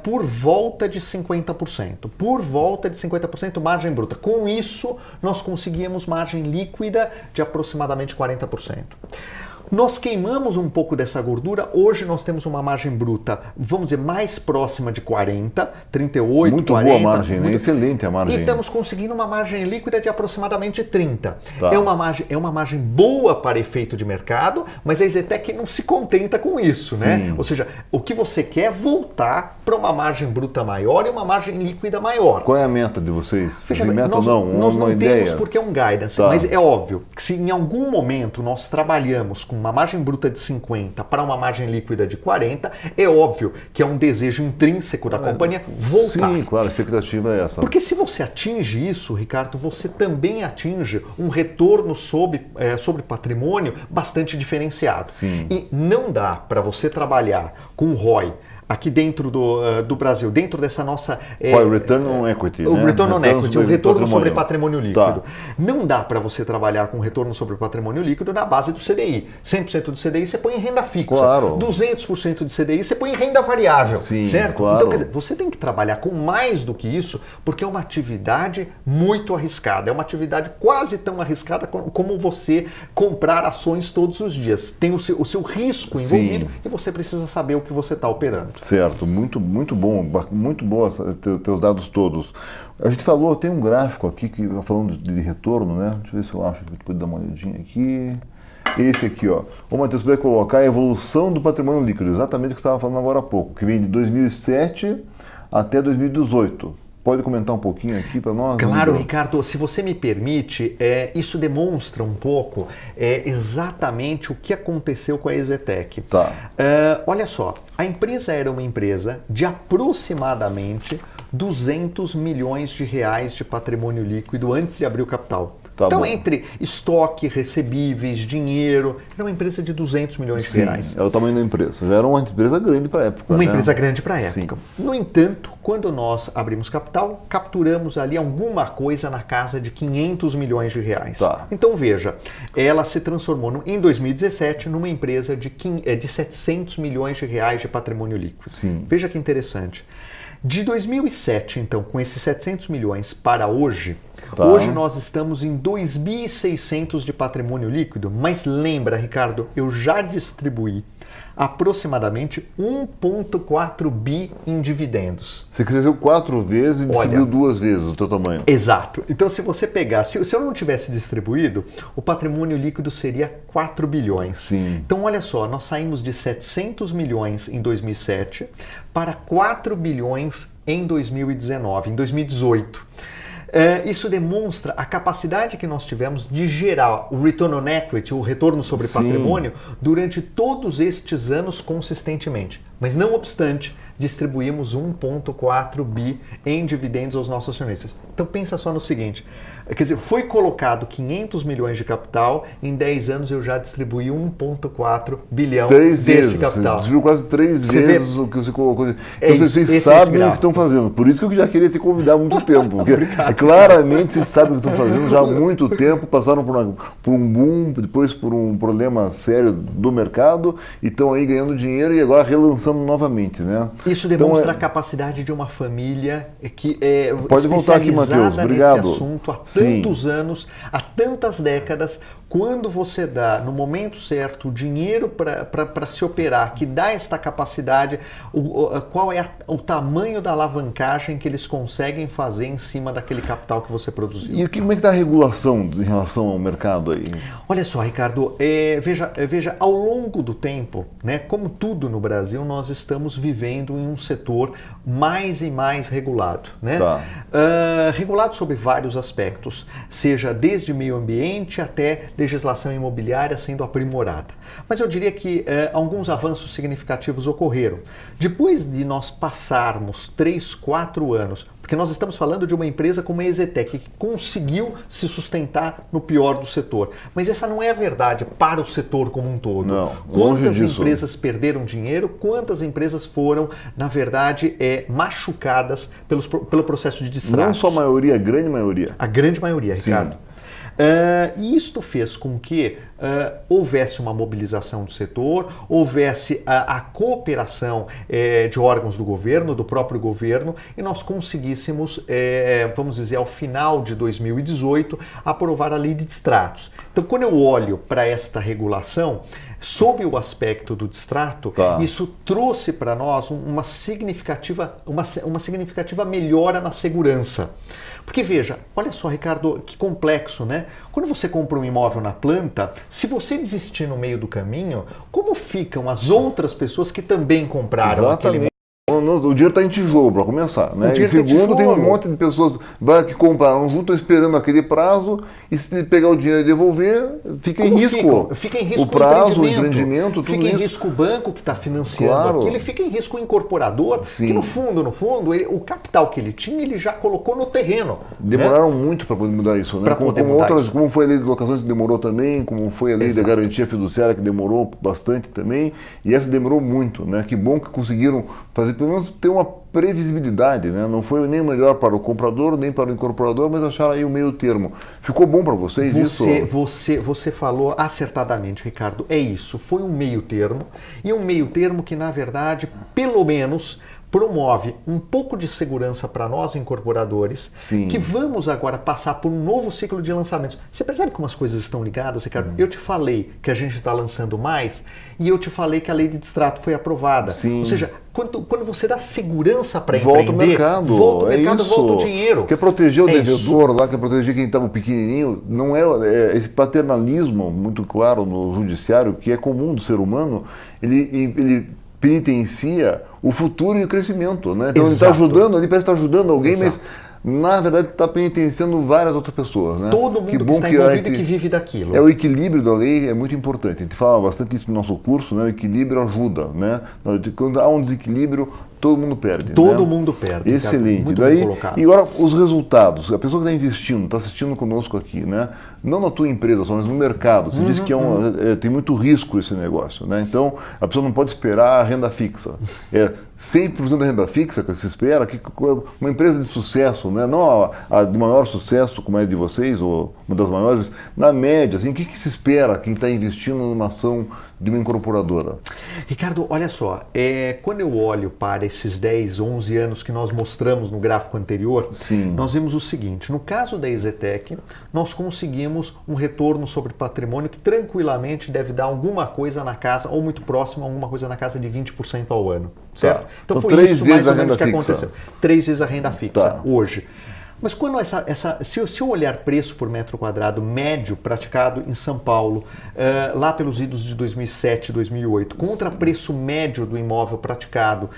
Speaker 2: por volta de 50%. Por volta de 50% margem bruta. Com isso, nós conseguíamos margem líquida de aproximadamente 40%. Nós queimamos um pouco dessa gordura, hoje nós temos uma margem bruta, vamos dizer, mais próxima de 40, 38,
Speaker 1: muito
Speaker 2: 40.
Speaker 1: Muito boa margem, né? Excelente a margem.
Speaker 2: E estamos conseguindo uma margem líquida de aproximadamente 30.
Speaker 1: Tá.
Speaker 2: É uma margem boa para efeito de mercado, mas a EZTEC não se contenta com isso, né? Ou seja, o que você quer é voltar para uma margem bruta maior e uma margem líquida maior.
Speaker 1: Qual é a meta de vocês?
Speaker 2: Veja,
Speaker 1: tem meta ou não?
Speaker 2: Nós não
Speaker 1: ideia?
Speaker 2: temos porque é um guidance,
Speaker 1: Tá.
Speaker 2: mas é óbvio que se em algum momento nós trabalhamos com uma margem bruta de 50 para uma margem líquida de 40, é óbvio que é um desejo intrínseco da companhia voltar.
Speaker 1: Sim, claro, a expectativa é essa.
Speaker 2: Porque se você atinge isso, Ricardo, você também atinge um retorno sobre patrimônio bastante diferenciado.
Speaker 1: Sim.
Speaker 2: E não dá para você trabalhar com ROI aqui dentro do Brasil, dentro dessa nossa...
Speaker 1: o Return on Equity,
Speaker 2: o
Speaker 1: né?
Speaker 2: Return on Equity, o retorno sobre patrimônio líquido.
Speaker 1: Tá.
Speaker 2: Não dá para você trabalhar com retorno sobre patrimônio líquido na base do CDI. 100% do CDI você põe em renda fixa.
Speaker 1: Claro.
Speaker 2: 200% de CDI você põe em renda variável.
Speaker 1: Sim,
Speaker 2: certo?
Speaker 1: claro.
Speaker 2: Então, quer dizer, você tem que trabalhar com mais do que isso, porque é uma atividade muito arriscada. É uma atividade quase tão arriscada como você comprar ações todos os dias. Tem o seu risco envolvido. Sim. E você precisa saber o que você está operando.
Speaker 1: Certo, muito bom, muito boa teus dados todos. A gente falou, tem um gráfico aqui que falando de retorno, né? Deixa eu ver se eu acho que pode dar uma olhadinha aqui. Esse aqui, ó. Ô, Matheus, você vai colocar a evolução do patrimônio líquido, exatamente o que eu estava falando agora há pouco, que vem de 2007 até 2018. Pode comentar um pouquinho aqui para nós?
Speaker 2: Claro, Ricardo, se você me permite, isso demonstra um pouco exatamente o que aconteceu com a EZTEC.
Speaker 1: Tá.
Speaker 2: Olha só, a empresa era uma empresa de aproximadamente 200 milhões de reais de patrimônio líquido antes de abrir o capital.
Speaker 1: Tá
Speaker 2: então,
Speaker 1: bom.
Speaker 2: entre estoque, recebíveis, dinheiro, era uma empresa de 200 milhões de reais.
Speaker 1: É o tamanho da empresa. Já era uma empresa grande para a época.
Speaker 2: Uma
Speaker 1: né?
Speaker 2: empresa grande para a época.
Speaker 1: Sim.
Speaker 2: No entanto, quando nós abrimos capital, capturamos ali alguma coisa na casa de 500 milhões de reais.
Speaker 1: Tá.
Speaker 2: Então, veja, ela se transformou em 2017 numa empresa de 700 milhões de reais de patrimônio líquido.
Speaker 1: Sim.
Speaker 2: Veja que interessante. De 2007, então, com esses 700 milhões para hoje,
Speaker 1: Tá.
Speaker 2: Hoje nós estamos em 2.600 de patrimônio líquido, mas lembra, Ricardo, eu já distribuí aproximadamente 1,4 bi em dividendos.
Speaker 1: Você cresceu 4 vezes e distribuiu 2 vezes o teu tamanho.
Speaker 2: Exato. Então, se você pegar, se eu não tivesse distribuído, o patrimônio líquido seria 4 bilhões.
Speaker 1: Sim.
Speaker 2: Então, olha só, nós saímos de 700 milhões em 2007 para 4 bilhões em 2019, em 2018. Isso demonstra a capacidade que nós tivemos de gerar o return on equity, o retorno sobre patrimônio, durante todos estes anos consistentemente. Mas não obstante, distribuímos 1,4 bi em dividendos aos nossos acionistas. Então pensa só no seguinte, quer dizer, foi colocado 500 milhões de capital, em 10 anos eu já distribuí 1,4 bilhão desse capital.
Speaker 1: Você distribuiu quase 3 vezes o que você colocou. Então vocês
Speaker 2: esse
Speaker 1: sabem o que estão fazendo. Por isso que eu já queria te convidar há muito tempo. Porque claramente vocês sabem o que estão fazendo já há muito tempo, passaram por um boom, depois por um problema sério do mercado, e estão aí ganhando dinheiro e agora relançando novamente, né?
Speaker 2: Isso demonstra a capacidade de uma família que é
Speaker 1: Pode voltar aqui, Matheus. Obrigado.
Speaker 2: Nesse assunto há tantos anos, há tantas décadas. Quando você dá, no momento certo, o dinheiro para se operar, que dá esta capacidade, qual é o tamanho da alavancagem que eles conseguem fazer em cima daquele capital que você produziu.
Speaker 1: E como é que está a regulação em relação ao mercado aí?
Speaker 2: Olha só, Ricardo, veja, ao longo do tempo, né, como tudo no Brasil, nós estamos vivendo em um setor mais e mais regulado. Né?
Speaker 1: Tá.
Speaker 2: Regulado sobre vários aspectos, seja desde meio ambiente até legislação imobiliária sendo aprimorada. Mas eu diria que alguns avanços significativos ocorreram. Depois de nós passarmos 3, 4 anos, porque nós estamos falando de uma empresa como a EZTEC, que conseguiu se sustentar no pior do setor. Mas essa não é a verdade para o setor como um todo.
Speaker 1: Não,
Speaker 2: quantas empresas perderam dinheiro, quantas empresas foram, na verdade, machucadas pelo processo de distratos.
Speaker 1: Não só a maioria, a grande maioria.
Speaker 2: A grande maioria,
Speaker 1: Sim.
Speaker 2: Ricardo. E isto fez com que houvesse uma mobilização do setor, houvesse a cooperação de órgãos do governo, do próprio governo, e nós conseguíssemos, vamos dizer, ao final de 2018, aprovar a lei de distratos. Então, quando eu olho para esta regulação, sob o aspecto do distrato, isso trouxe para nós uma significativa melhora na segurança. Porque veja, olha só, Ricardo, que complexo, né? Quando você compra um imóvel na planta, se você desistir no meio do caminho, como ficam as outras pessoas que também compraram aquele imóvel?
Speaker 1: O dinheiro está em tijolo, para começar. Né? E segundo, tem um monte de pessoas que compraram junto, esperando aquele prazo, e se pegar o dinheiro e devolver, fica em risco.
Speaker 2: Fica em risco
Speaker 1: o prazo, o empreendimento, tudo
Speaker 2: fica
Speaker 1: isso.
Speaker 2: Em risco o banco que está financiando
Speaker 1: Claro.
Speaker 2: aquilo, fica em risco o incorporador,
Speaker 1: Sim.
Speaker 2: que no fundo, o capital que ele tinha, ele já colocou no terreno.
Speaker 1: Demoraram muito para poder mudar isso, né? Como foi a lei de locações que demorou também, como foi a lei da garantia fiduciária que demorou bastante também, e essa demorou muito, né? Que bom que conseguiram fazer, pelo menos ter uma previsibilidade, né? Não foi nem melhor para o comprador, nem para o incorporador, mas acharam aí o meio termo. Ficou bom para vocês isso?
Speaker 2: Você falou acertadamente, Ricardo, é isso, foi um meio termo, e um meio termo que, na verdade, pelo menos promove um pouco de segurança para nós incorporadores,
Speaker 1: Sim.
Speaker 2: que vamos agora passar por um novo ciclo de lançamentos. Você percebe como as coisas estão ligadas, Ricardo? Eu te falei que a gente está lançando mais e eu te falei que a lei de distrato foi aprovada.
Speaker 1: Sim.
Speaker 2: Ou seja, quando você dá segurança para
Speaker 1: volta
Speaker 2: empreender,
Speaker 1: o mercado,
Speaker 2: volta o mercado, volta o dinheiro.
Speaker 1: Quer proteger o devedor
Speaker 2: isso.
Speaker 1: lá, quer proteger quem estava pequenininho, não é esse paternalismo muito claro no judiciário, que é comum do ser humano, ele penitencia o futuro e o crescimento, né? Então ele está
Speaker 2: Exato.
Speaker 1: ajudando ali, parece que está ajudando alguém,
Speaker 2: Exato.
Speaker 1: mas na verdade está penitenciando várias outras pessoas, né?
Speaker 2: Todo mundo que está envolvido e que vive daquilo.
Speaker 1: O equilíbrio da lei é muito importante. A gente fala bastante isso no nosso curso, né? O equilíbrio ajuda, né? Quando há um desequilíbrio, todo mundo perde.
Speaker 2: Todo
Speaker 1: né?
Speaker 2: mundo perde.
Speaker 1: Excelente.
Speaker 2: Muito
Speaker 1: Daí,
Speaker 2: bem colocado.
Speaker 1: e agora os resultados. A pessoa que está investindo, está assistindo conosco aqui, né? Não na tua empresa só, mas no mercado. Você disse que tem muito risco esse negócio, né? Então a pessoa não pode esperar a renda fixa. 100% da renda fixa que se espera, que uma empresa de sucesso, né? Não a de maior sucesso como é a de vocês, ou uma das maiores, na média, assim, o que se espera quem está investindo numa ação de uma incorporadora?
Speaker 2: Ricardo, olha só, quando eu olho para esses 10, 11 anos que nós mostramos no gráfico anterior,
Speaker 1: Sim.
Speaker 2: nós vimos o seguinte: no caso da EZTEC, nós conseguimos um retorno sobre patrimônio que tranquilamente deve dar alguma coisa na casa, ou muito próximo a alguma coisa na casa de 20% ao ano, certo?
Speaker 1: Tá.
Speaker 2: Então foi
Speaker 1: 3
Speaker 2: isso
Speaker 1: vezes
Speaker 2: mais ou
Speaker 1: a
Speaker 2: menos
Speaker 1: renda
Speaker 2: que
Speaker 1: fixa.
Speaker 2: aconteceu. 3 vezes a renda fixa
Speaker 1: Tá.
Speaker 2: hoje. Mas quando se eu olhar preço por metro quadrado médio praticado em São Paulo, lá pelos idos de 2007, 2008, contra preço médio do imóvel praticado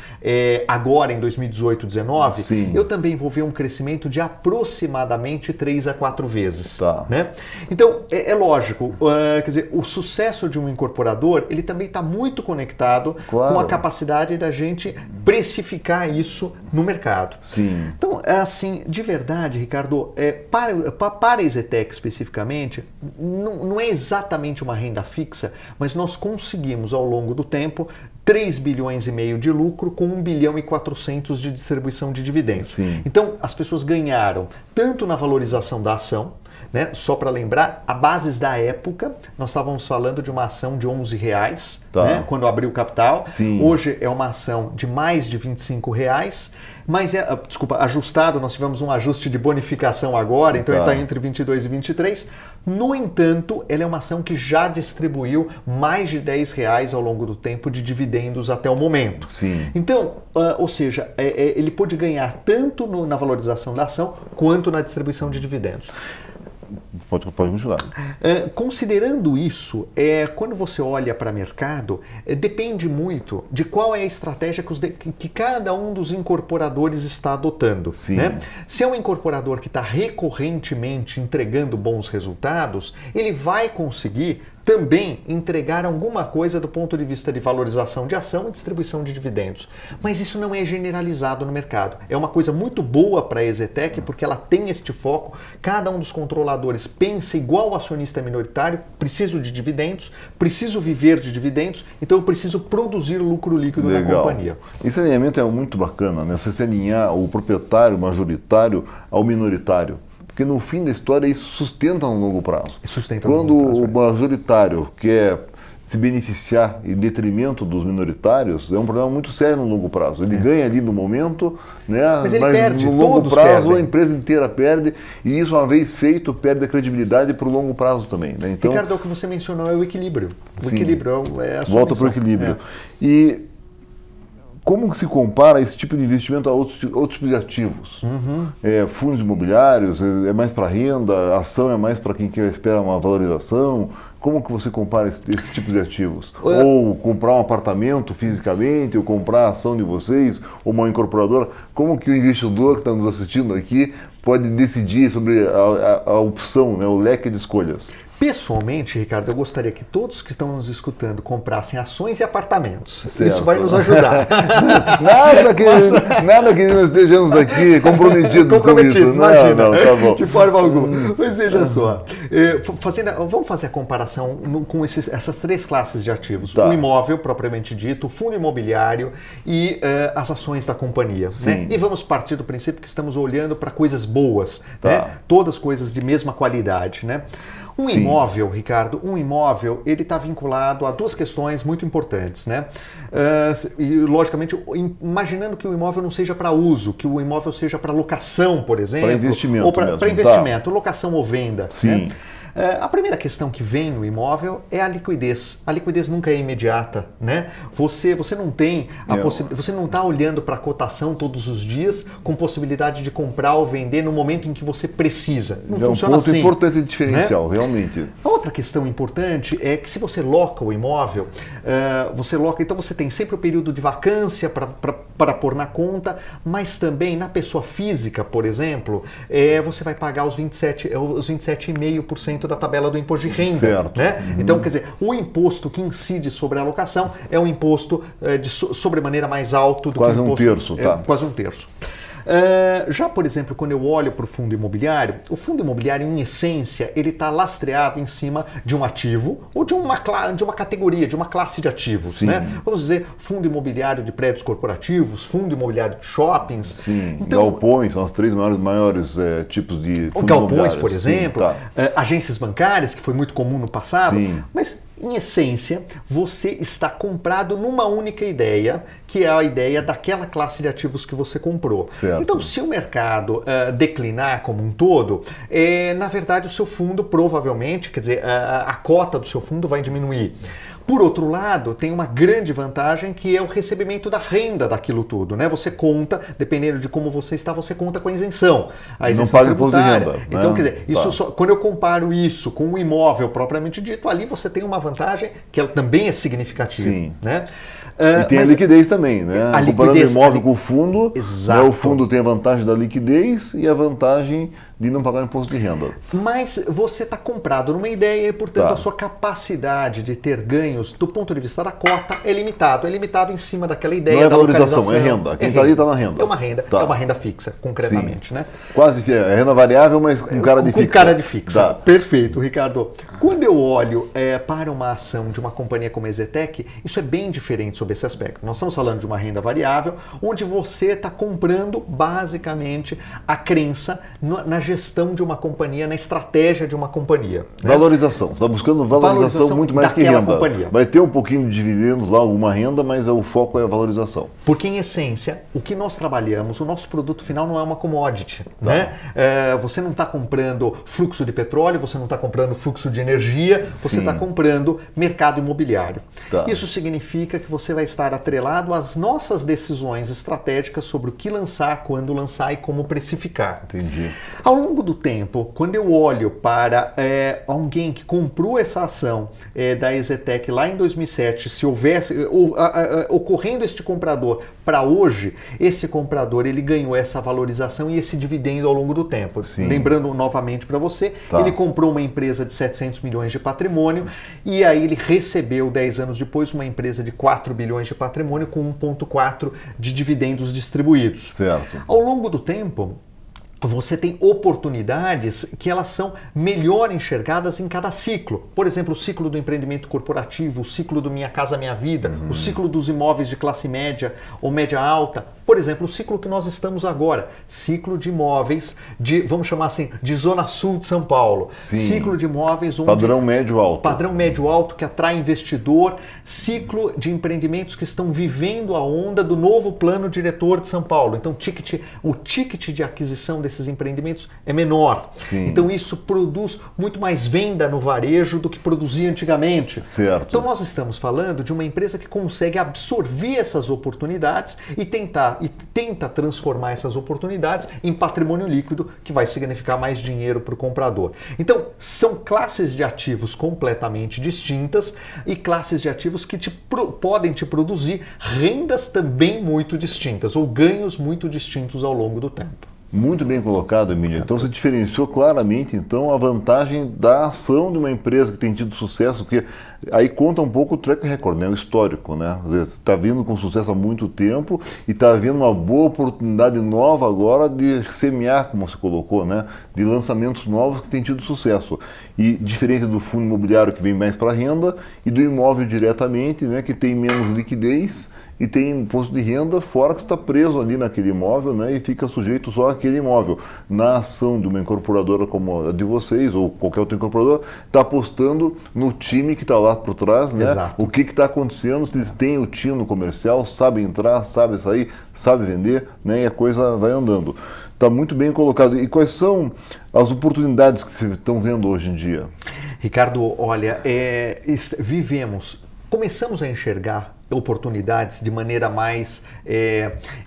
Speaker 2: agora em 2018, 2019,
Speaker 1: Sim.
Speaker 2: eu também vou ver um crescimento de aproximadamente 3 a 4 vezes.
Speaker 1: Tá.
Speaker 2: Né? Então, é lógico, quer dizer, o sucesso de um incorporador, ele também está muito conectado
Speaker 1: Claro.
Speaker 2: com a capacidade da gente precificar isso no mercado.
Speaker 1: Sim.
Speaker 2: Então, assim, de verdade, Ricardo, para a EZTEC especificamente, não é exatamente uma renda fixa, mas nós conseguimos ao longo do tempo 3 bilhões e meio de lucro com 1 bilhão e 400 de distribuição de dividendos.
Speaker 1: Sim.
Speaker 2: Então, as pessoas ganharam tanto na valorização da ação, né? Só para lembrar, a bases da época, nós estávamos falando de uma ação de R$11,
Speaker 1: Tá.
Speaker 2: né? Quando abriu o capital.
Speaker 1: Sim.
Speaker 2: Hoje é uma ação de mais de R$25, mas ajustado, nós tivemos um ajuste de bonificação agora, então
Speaker 1: Tá.
Speaker 2: ele está entre 22 e 23. No entanto, ela é uma ação que já distribuiu mais de R$10 ao longo do tempo de dividendos até o momento.
Speaker 1: Sim.
Speaker 2: Então, ou seja, ele pôde ganhar tanto na valorização da ação quanto na distribuição de dividendos.
Speaker 1: Pode continuar.
Speaker 2: Considerando isso, quando você olha para o mercado, depende muito de qual é a estratégia que cada um dos incorporadores está adotando.
Speaker 1: Sim.
Speaker 2: Né? Se é um incorporador que está recorrentemente entregando bons resultados, ele vai conseguir também entregar alguma coisa do ponto de vista de valorização de ação e distribuição de dividendos. Mas isso não é generalizado no mercado. É uma coisa muito boa para a EZTEC porque ela tem este foco. Cada um dos controladores pensa igual o acionista minoritário, preciso de dividendos, preciso viver de dividendos, então eu preciso produzir lucro líquido na companhia.
Speaker 1: Esse alinhamento é muito bacana, né? Você se alinhar o proprietário majoritário ao minoritário. Porque no fim da história isso sustenta no longo prazo.
Speaker 2: Sustenta
Speaker 1: Quando
Speaker 2: no longo prazo,
Speaker 1: o majoritário quer se beneficiar em detrimento dos minoritários, é um problema muito sério no longo prazo. Ele ganha ali no momento, né?
Speaker 2: Mas ele perde,
Speaker 1: no longo
Speaker 2: todos
Speaker 1: prazo
Speaker 2: perdem.
Speaker 1: a empresa inteira perde, e isso uma vez feito perde a credibilidade para o longo prazo também. Né? Então,
Speaker 2: Ricardo, o que você mencionou é o equilíbrio. O
Speaker 1: Sim.
Speaker 2: equilíbrio é a sua
Speaker 1: volta para o
Speaker 2: menção.
Speaker 1: equilíbrio. E como que se compara esse tipo de investimento a outros tipos de ativos? Fundos imobiliários, é mais para renda, ação é mais para quem quer esperar uma valorização? Como que você compara esse tipo de ativos? Ou comprar um apartamento fisicamente, ou comprar a ação de vocês, ou uma incorporadora? Como que o investidor que está nos assistindo aqui pode decidir sobre a opção, né, o leque de escolhas?
Speaker 2: Pessoalmente, Ricardo, eu gostaria que todos que estão nos escutando comprassem ações e apartamentos.
Speaker 1: Certo.
Speaker 2: Isso vai nos ajudar.
Speaker 1: Nada que nós estejamos aqui comprometidos com isso.
Speaker 2: Imagina.
Speaker 1: Não, tá bom.
Speaker 2: De forma alguma. Mas veja só, vamos fazer a comparação com essas 3 classes de ativos.
Speaker 1: Tá.
Speaker 2: O imóvel, propriamente dito, o fundo imobiliário e as ações da companhia. Né? E vamos partir do princípio que estamos olhando para coisas boas,
Speaker 1: Tá.
Speaker 2: né? Todas coisas de mesma qualidade. Né? Um
Speaker 1: Sim.
Speaker 2: imóvel, Ricardo, ele está vinculado a 2 questões muito importantes, né? E, logicamente, imaginando que o imóvel não seja para uso, que o imóvel seja para locação, por exemplo.
Speaker 1: Para investimento
Speaker 2: ou para
Speaker 1: mesmo,
Speaker 2: investimento, locação ou venda.
Speaker 1: Sim.
Speaker 2: Né? A primeira questão que vem no imóvel é a liquidez. A liquidez nunca é imediata, né? Você não tem você não está olhando para a cotação todos os dias com possibilidade de comprar ou vender no momento em que você precisa. Não funciona assim.
Speaker 1: É um ponto importante e diferencial, né? Realmente.
Speaker 2: A outra questão importante é que se você loca o imóvel, então você tem sempre o período de vacância para pôr na conta, mas também na pessoa física, por exemplo, você vai pagar os 27,5% da tabela do imposto de renda.
Speaker 1: Certo.
Speaker 2: Né? Então, quer dizer, o imposto que incide sobre a locação é um imposto de sobremaneira mais alto do
Speaker 1: quase
Speaker 2: que o imposto.
Speaker 1: Um terço, tá?
Speaker 2: Quase um terço. Já, por exemplo, quando eu olho para o fundo imobiliário, em essência, ele está lastreado em cima de um ativo ou de uma categoria, de uma classe de ativos. Né? Vamos dizer, fundo imobiliário de prédios corporativos, fundo imobiliário de shoppings.
Speaker 1: Sim, então, galpões são os três maiores tipos de fundos
Speaker 2: galpões, por exemplo,
Speaker 1: sim, tá.
Speaker 2: Agências bancárias, que foi muito comum no passado,
Speaker 1: sim.
Speaker 2: Mas em essência, você está comprado numa única ideia, que é a ideia daquela classe de ativos que você comprou.
Speaker 1: Certo.
Speaker 2: Então, se o mercado declinar como um todo, na verdade o seu fundo provavelmente, quer dizer, a cota do seu fundo vai diminuir. Por outro lado, tem uma grande vantagem que é o recebimento da renda daquilo tudo, né? Você conta, dependendo de como você está, você conta com a isenção. A isenção
Speaker 1: não paga imposto de renda.
Speaker 2: Então,
Speaker 1: né?
Speaker 2: quer dizer, isso quando eu comparo isso com o imóvel propriamente dito, ali você tem uma vantagem que ela também é significativa.
Speaker 1: Sim.
Speaker 2: Né?
Speaker 1: E tem a liquidez também, né? Comparando o imóvel com o fundo,
Speaker 2: Exato.
Speaker 1: Né, o fundo tem a vantagem da liquidez e a vantagem de não pagar imposto de renda.
Speaker 2: Mas você está comprado numa ideia e, portanto, a sua capacidade de ter ganhos do ponto de vista da cota é limitado. É limitado em cima daquela ideia.
Speaker 1: Não é
Speaker 2: da
Speaker 1: valorização, é renda. Quem está ali está na renda.
Speaker 2: É uma renda, é uma renda fixa, concretamente. Né?
Speaker 1: Quase é renda variável, mas com cara de fixa.
Speaker 2: Com cara de fixa. Perfeito, Ricardo. Quando eu olho para uma ação de uma companhia como a EZTEC, isso é bem diferente sobre esse aspecto. Nós estamos falando de uma renda variável, onde você está comprando basicamente a crença na gestão de uma companhia, na estratégia de uma companhia. Né?
Speaker 1: Valorização. Você está buscando valorização muito mais que renda.
Speaker 2: Companhia.
Speaker 1: Vai ter um pouquinho de dividendos lá, alguma renda, mas o foco é a valorização.
Speaker 2: Porque, em essência, o que nós trabalhamos, o nosso produto final não é uma commodity. Né? Você não está comprando fluxo de petróleo, você não está comprando fluxo de energia, você está comprando mercado imobiliário. Isso significa que você vai estar atrelado às nossas decisões estratégicas sobre o que lançar, quando lançar e como precificar.
Speaker 1: Entendi.
Speaker 2: Ao longo do tempo, quando eu olho para alguém que comprou essa ação da EZTEC lá em 2007, se houvesse, ocorrendo este comprador para hoje, esse comprador ele ganhou essa valorização e esse dividendo ao longo do tempo.
Speaker 1: Sim.
Speaker 2: Lembrando novamente para você, ele comprou uma empresa de 700 milhões de patrimônio e aí ele recebeu 10 anos depois uma empresa de 4 bilhões de patrimônio com 1,4 de dividendos distribuídos.
Speaker 1: Certo.
Speaker 2: Ao longo do tempo, você tem oportunidades que elas são melhor enxergadas em cada ciclo. Por exemplo, o ciclo do empreendimento corporativo, o ciclo do Minha Casa Minha Vida, o ciclo dos imóveis de classe média ou média alta. Por exemplo, o ciclo que nós estamos agora, ciclo de imóveis de, vamos chamar assim, de Zona Sul de São Paulo.
Speaker 1: Sim.
Speaker 2: Ciclo de imóveis onde...
Speaker 1: Padrão médio alto.
Speaker 2: Padrão médio alto que atrai investidor. Ciclo de empreendimentos que estão vivendo a onda do novo plano diretor de São Paulo. Então, o ticket de aquisição desses empreendimentos é menor.
Speaker 1: Sim.
Speaker 2: Então, isso produz muito mais venda no varejo do que produzia antigamente.
Speaker 1: Certo.
Speaker 2: Então, nós estamos falando de uma empresa que consegue absorver essas oportunidades e tenta transformar essas oportunidades em patrimônio líquido, que vai significar mais dinheiro para o comprador. Então, são classes de ativos completamente distintas e classes de ativos que podem te produzir rendas também muito distintas ou ganhos muito distintos ao longo do tempo.
Speaker 1: Muito bem colocado, Emílio. Então você diferenciou claramente então a vantagem da ação de uma empresa que tem tido sucesso, porque aí conta um pouco o track record, né? O histórico, né? Às vezes está vindo com sucesso há muito tempo e está havendo uma boa oportunidade nova agora de semear, como você colocou, né? De lançamentos novos que têm tido sucesso. E diferente do fundo imobiliário que vem mais para renda e do imóvel diretamente, né? Que tem menos liquidez e tem imposto de renda, fora que está preso ali naquele imóvel, né, e fica sujeito só àquele imóvel. Na ação de uma incorporadora como a de vocês, ou qualquer outra incorporadora, está apostando no time que está lá por trás, né?
Speaker 2: Exato.
Speaker 1: O que está acontecendo, se eles têm o tino comercial, sabem entrar, sabem sair, sabem vender, né, e a coisa vai andando. Está muito bem colocado. E quais são as oportunidades que vocês estão vendo hoje em dia?
Speaker 2: Ricardo, olha, começamos a enxergar oportunidades de maneira mais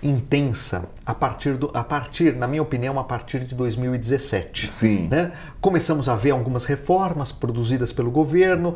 Speaker 2: intensa a partir, na minha opinião, a partir de 2017.
Speaker 1: Sim.
Speaker 2: Né? Começamos a ver algumas reformas produzidas pelo governo,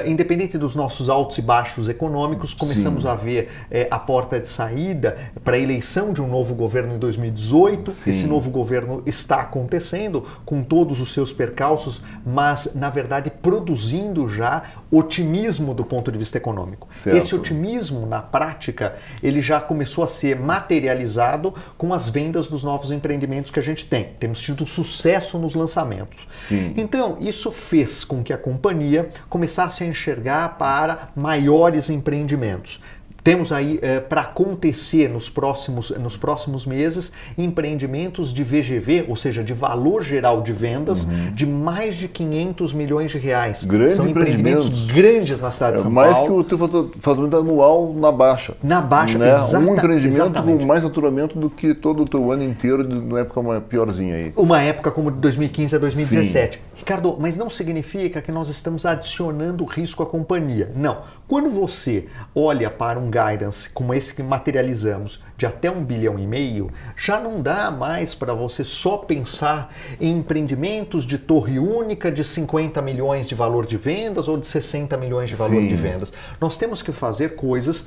Speaker 2: independente dos nossos altos e baixos econômicos, começamos
Speaker 1: Sim.
Speaker 2: a ver a porta de saída para a eleição de um novo governo em 2018.
Speaker 1: Sim.
Speaker 2: Esse novo governo está acontecendo com todos os seus percalços, mas, na verdade, produzindo já otimismo do ponto de vista econômico.
Speaker 1: Certo.
Speaker 2: Esse otimismo, na prática, ele já começou a ser materializado com as vendas dos novos empreendimentos que a gente tem. Temos tido sucesso nos lançamentos.
Speaker 1: Sim.
Speaker 2: Então, isso fez com que a companhia começasse a enxergar para maiores empreendimentos. Temos aí para acontecer nos próximos meses empreendimentos de VGV, ou seja, de valor geral de vendas, de mais de 500 milhões de reais.
Speaker 1: Grandes
Speaker 2: São empreendimentos grandes na cidade de São
Speaker 1: mais
Speaker 2: Paulo.
Speaker 1: Mais que o teu faturamento anual na baixa.
Speaker 2: Na baixa,
Speaker 1: né? Um empreendimento
Speaker 2: exatamente.
Speaker 1: com mais faturamento do que todo o teu ano inteiro, na época uma piorzinha aí.
Speaker 2: Uma época como de 2015 a 2017.
Speaker 1: Sim.
Speaker 2: Ricardo, mas não significa que nós estamos adicionando risco à companhia. Não. Quando você olha para um guidance como esse que materializamos de até 1,5 bilhão, já não dá mais para você só pensar em empreendimentos de torre única de 50 milhões de valor de vendas ou de 60 milhões de valor
Speaker 1: Sim.
Speaker 2: de vendas. Nós temos que fazer coisas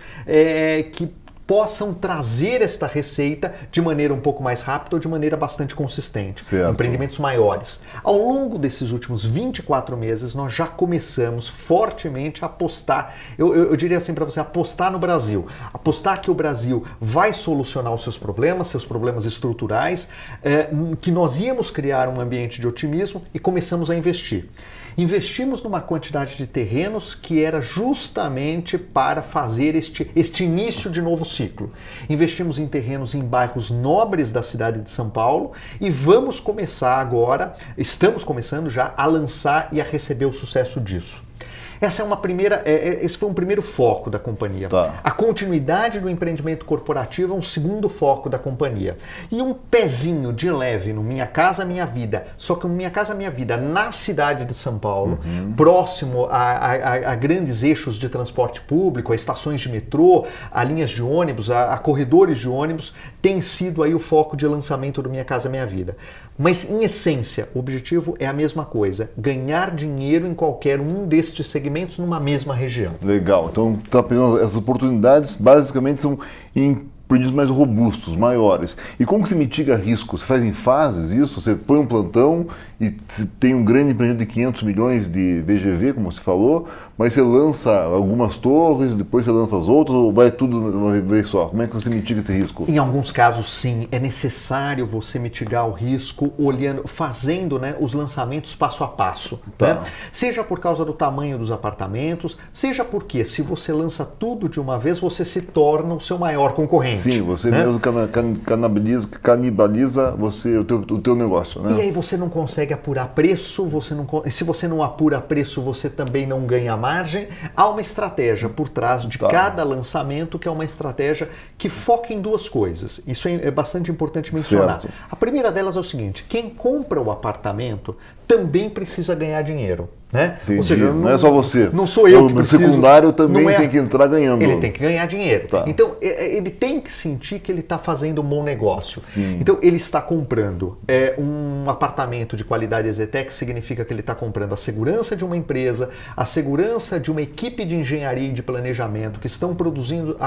Speaker 2: que possam trazer esta receita de maneira um pouco mais rápida ou de maneira bastante consistente.
Speaker 1: Certo.
Speaker 2: Empreendimentos maiores. Ao longo desses últimos 24 meses, nós já começamos fortemente a apostar, eu diria assim para você, apostar no Brasil. Apostar que o Brasil vai solucionar os seus problemas estruturais, que nós íamos criar um ambiente de otimismo e começamos a investir. Investimos numa quantidade de terrenos que era justamente para fazer este início de novo ciclo. Investimos em terrenos em bairros nobres da cidade de São Paulo e vamos começar agora, estamos começando já a lançar e a receber o sucesso disso. Esse foi um primeiro foco da companhia.
Speaker 1: Tá.
Speaker 2: A continuidade do empreendimento corporativo é um segundo foco da companhia. E um pezinho de leve no Minha Casa Minha Vida, só que o Minha Casa Minha Vida na cidade de São Paulo, próximo a grandes eixos de transporte público, a estações de metrô, a linhas de ônibus, a corredores de ônibus, tem sido aí o foco de lançamento do Minha Casa Minha Vida. Mas, em essência, o objetivo é a mesma coisa, ganhar dinheiro em qualquer um destes segmentos numa mesma região.
Speaker 1: Legal. Então, essas oportunidades basicamente são em empreendimentos mais robustos, maiores. E como que se mitiga risco? Você faz em fases isso? Você põe um plantão e tem um grande empreendimento de 500 milhões de VGV, como você falou, mas você lança algumas torres, depois você lança as outras, ou vai tudo de uma vez só? Como é que você mitiga esse risco?
Speaker 2: Em alguns casos, sim, é necessário você mitigar o risco fazendo, né, os lançamentos passo a passo.
Speaker 1: Tá.
Speaker 2: Né? Seja por causa do tamanho dos apartamentos, seja porque se você lança tudo de uma vez, você se torna o seu maior concorrente.
Speaker 1: Sim, você
Speaker 2: né?
Speaker 1: mesmo canibaliza o teu negócio. Né?
Speaker 2: E aí você não consegue apurar preço, e se você não apura preço, você também não ganha margem. Há uma estratégia por trás de cada lançamento, que é uma estratégia que foca em duas coisas. Isso é bastante importante mencionar.
Speaker 1: Certo.
Speaker 2: A primeira delas é o seguinte: quem compra o apartamento também precisa ganhar dinheiro. Né?
Speaker 1: Entendi.
Speaker 2: Ou seja,
Speaker 1: não é só você.
Speaker 2: Não sou eu que preciso.
Speaker 1: O secundário também tem que entrar ganhando.
Speaker 2: Ele tem que ganhar dinheiro.
Speaker 1: Tá.
Speaker 2: Então, ele tem que sentir que ele está fazendo um bom negócio.
Speaker 1: Sim.
Speaker 2: Então, ele está comprando um apartamento de qualidade EZTEC, significa que ele está comprando a segurança de uma empresa, a segurança de uma equipe de engenharia e de planejamento que estão produzindo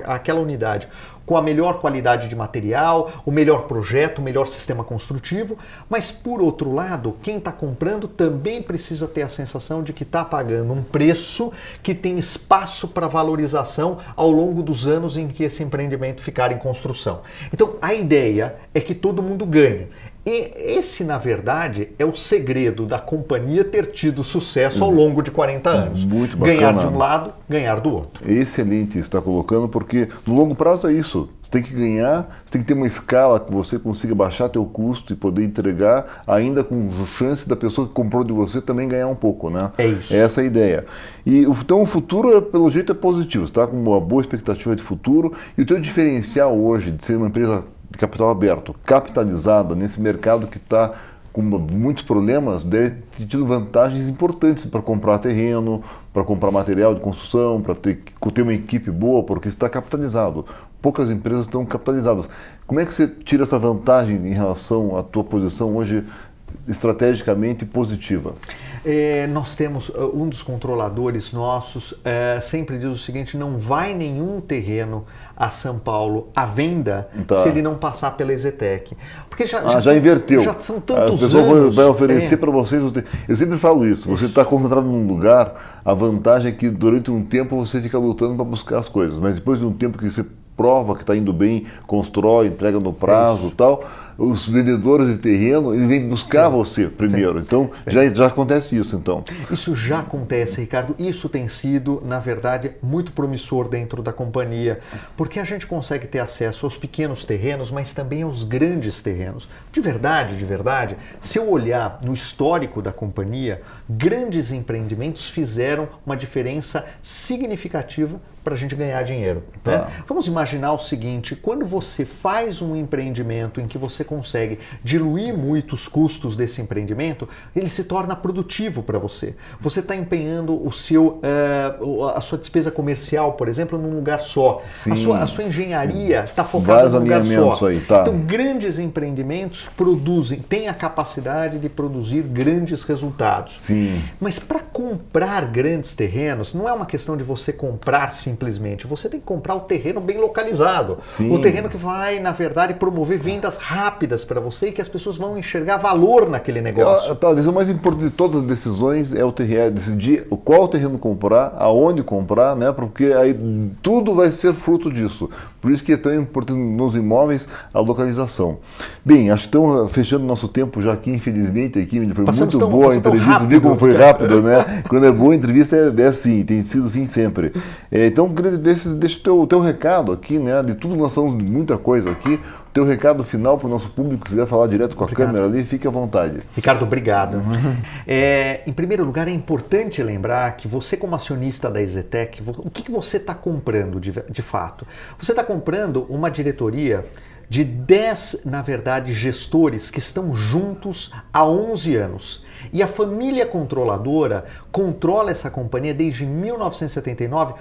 Speaker 2: aquela unidade com a melhor qualidade de material, o melhor projeto, o melhor sistema construtivo, mas por outro lado, quem está comprando também precisa ter a sensação de que está pagando um preço que tem espaço para valorização ao longo dos anos em que esse empreendimento ficar em construção. Então, a ideia é que todo mundo ganhe. E esse, na verdade, é o segredo da companhia ter tido sucesso ao longo de 40 anos.
Speaker 1: Muito bacana.
Speaker 2: Ganhar de um lado, ganhar do outro.
Speaker 1: Excelente isso que está colocando, porque no longo prazo é isso. Você tem que ganhar, você tem que ter uma escala que você consiga baixar teu custo e poder entregar, ainda com chance da pessoa que comprou de você também ganhar um pouco, né?
Speaker 2: É isso.
Speaker 1: Essa é a ideia. E então o futuro, pelo jeito, é positivo. Você está com uma boa expectativa de futuro e o teu diferencial hoje de ser uma empresa de capital aberto, capitalizada nesse mercado que está com muitos problemas, deve ter tido vantagens importantes para comprar terreno, para comprar material de construção, para ter uma equipe boa, porque está capitalizado. Poucas empresas estão capitalizadas. Como é que você tira essa vantagem em relação à tua posição hoje estrategicamente positiva?
Speaker 2: Nós temos um dos controladores nossos sempre diz o seguinte: não vai nenhum terreno a São Paulo à venda se ele não passar pela EZTEC. Porque já
Speaker 1: inverteu.
Speaker 2: Já são tantos
Speaker 1: anos. A pessoa
Speaker 2: anos.
Speaker 1: vai oferecer para vocês. Eu sempre falo isso. Você está concentrado num lugar, a vantagem é que durante um tempo você fica lutando para buscar as coisas, mas depois de um tempo que você prova que está indo bem, constrói, entrega no prazo e tal, os vendedores de terreno, eles vêm buscar você primeiro. Então, já acontece isso, então.
Speaker 2: Isso já acontece, Ricardo. Isso tem sido, na verdade, muito promissor dentro da companhia, porque a gente consegue ter acesso aos pequenos terrenos, mas também aos grandes terrenos. De verdade, se eu olhar no histórico da companhia, grandes empreendimentos fizeram uma diferença significativa para a gente ganhar dinheiro. Né? Vamos imaginar o seguinte: quando você faz um empreendimento em que você consegue diluir muito os custos desse empreendimento, ele se torna produtivo para você. Você está empenhando a sua despesa comercial, por exemplo, num lugar só. A sua engenharia está focada num lugar só. Então, grandes empreendimentos têm a capacidade de produzir grandes resultados.
Speaker 1: Sim.
Speaker 2: Mas para comprar grandes terrenos, não é uma questão de você comprar simplesmente. Você tem que comprar o terreno bem localizado.
Speaker 1: Sim.
Speaker 2: O terreno que vai, na verdade, promover vendas rápidas para você e que as pessoas vão enxergar valor naquele negócio.
Speaker 1: Talvez o mais importante de todas as decisões é o terreno, decidir qual terreno comprar, aonde comprar, né? Porque aí tudo vai ser fruto disso. Por isso que é tão importante nos imóveis a localização. Bem, acho que estamos fechando nosso tempo já aqui, infelizmente. Aqui foi muito boa a entrevista, viu como foi rápido, né? Quando é boa a entrevista é assim, tem sido assim sempre. Então, deixa o teu recado aqui, né? De tudo, nós falamos de muita coisa aqui. O teu recado final para o nosso público, se quiser falar direto com a câmera ali, fique à vontade.
Speaker 2: Ricardo, obrigado. Em primeiro lugar, é importante lembrar que você, como acionista da EZTEC, o que você está comprando de fato? Você está comprando uma diretoria de 10, na verdade, gestores que estão juntos há 11 anos. E a família controladora controla essa companhia desde 1979,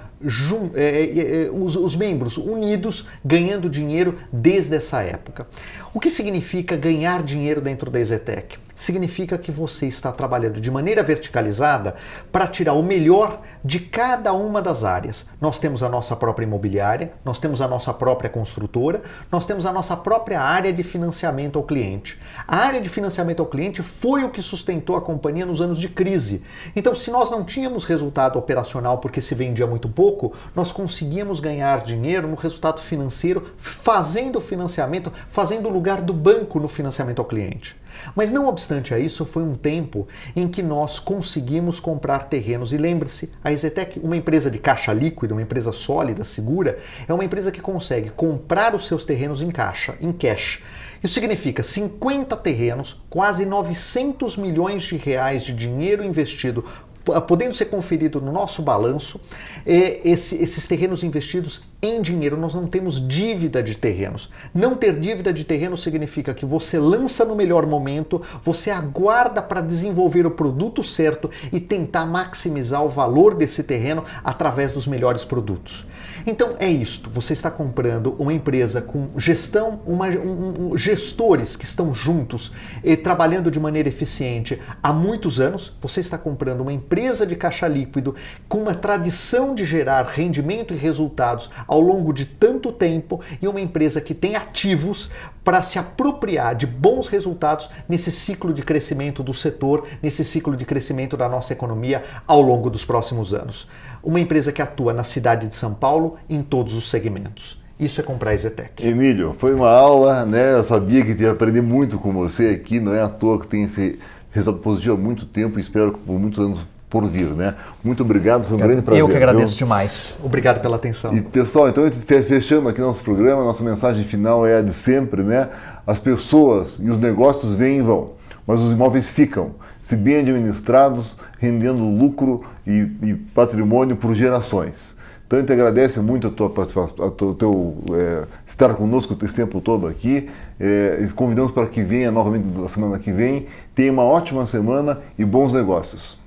Speaker 2: os membros unidos ganhando dinheiro desde essa época. O que significa ganhar dinheiro dentro da EZTEC? Significa que você está trabalhando de maneira verticalizada para tirar o melhor de cada uma das áreas. Nós temos a nossa própria imobiliária, nós temos a nossa própria construtora, nós temos a nossa própria área de financiamento ao cliente. A área de financiamento ao cliente foi o que sustentou a companhia nos anos de crise. Então, se nós não tínhamos resultado operacional porque se vendia muito pouco, nós conseguíamos ganhar dinheiro no resultado financeiro fazendo financiamento, fazendo o lugar do banco no financiamento ao cliente. Mas não obstante a isso, foi um tempo em que nós conseguimos comprar terrenos. E lembre-se, a EZTEC, uma empresa de caixa líquida, uma empresa sólida, segura, é uma empresa que consegue comprar os seus terrenos em caixa, em cash. Isso significa 50 terrenos, quase 900 milhões de reais de dinheiro investido, podendo ser conferido no nosso balanço, esses terrenos investidos em dinheiro. Nós não temos dívida de terrenos. Não ter dívida de terreno significa que você lança no melhor momento, você aguarda para desenvolver o produto certo e tentar maximizar o valor desse terreno através dos melhores produtos. Então é isto, você está comprando uma empresa com gestão, gestores que estão juntos e trabalhando de maneira eficiente há muitos anos. Você está comprando uma empresa de caixa líquido com uma tradição de gerar rendimento e resultados ao longo de tanto tempo e uma empresa que tem ativos para se apropriar de bons resultados nesse ciclo de crescimento do setor, nesse ciclo de crescimento da nossa economia ao longo dos próximos anos. Uma empresa que atua na cidade de São Paulo em todos os segmentos. Isso é comprar a EZTEC.
Speaker 1: Emílio, foi uma aula, né? Eu sabia que ia aprender muito com você aqui, não é à toa que tem esse resultado positivo há muito tempo e espero que por muitos anos por vir, né? Muito obrigado, foi um grande prazer.
Speaker 2: Eu que agradeço demais. Obrigado pela atenção.
Speaker 1: E pessoal, então a gente fechando aqui nosso programa, nossa mensagem final é a de sempre, né? As pessoas e os negócios vêm e vão, mas os imóveis ficam, se bem administrados, rendendo lucro e patrimônio por gerações. Então a gente agradece muito a tua participação, estar conosco esse tempo todo aqui. Convidamos para que venha novamente na semana que vem. Tenha uma ótima semana e bons negócios.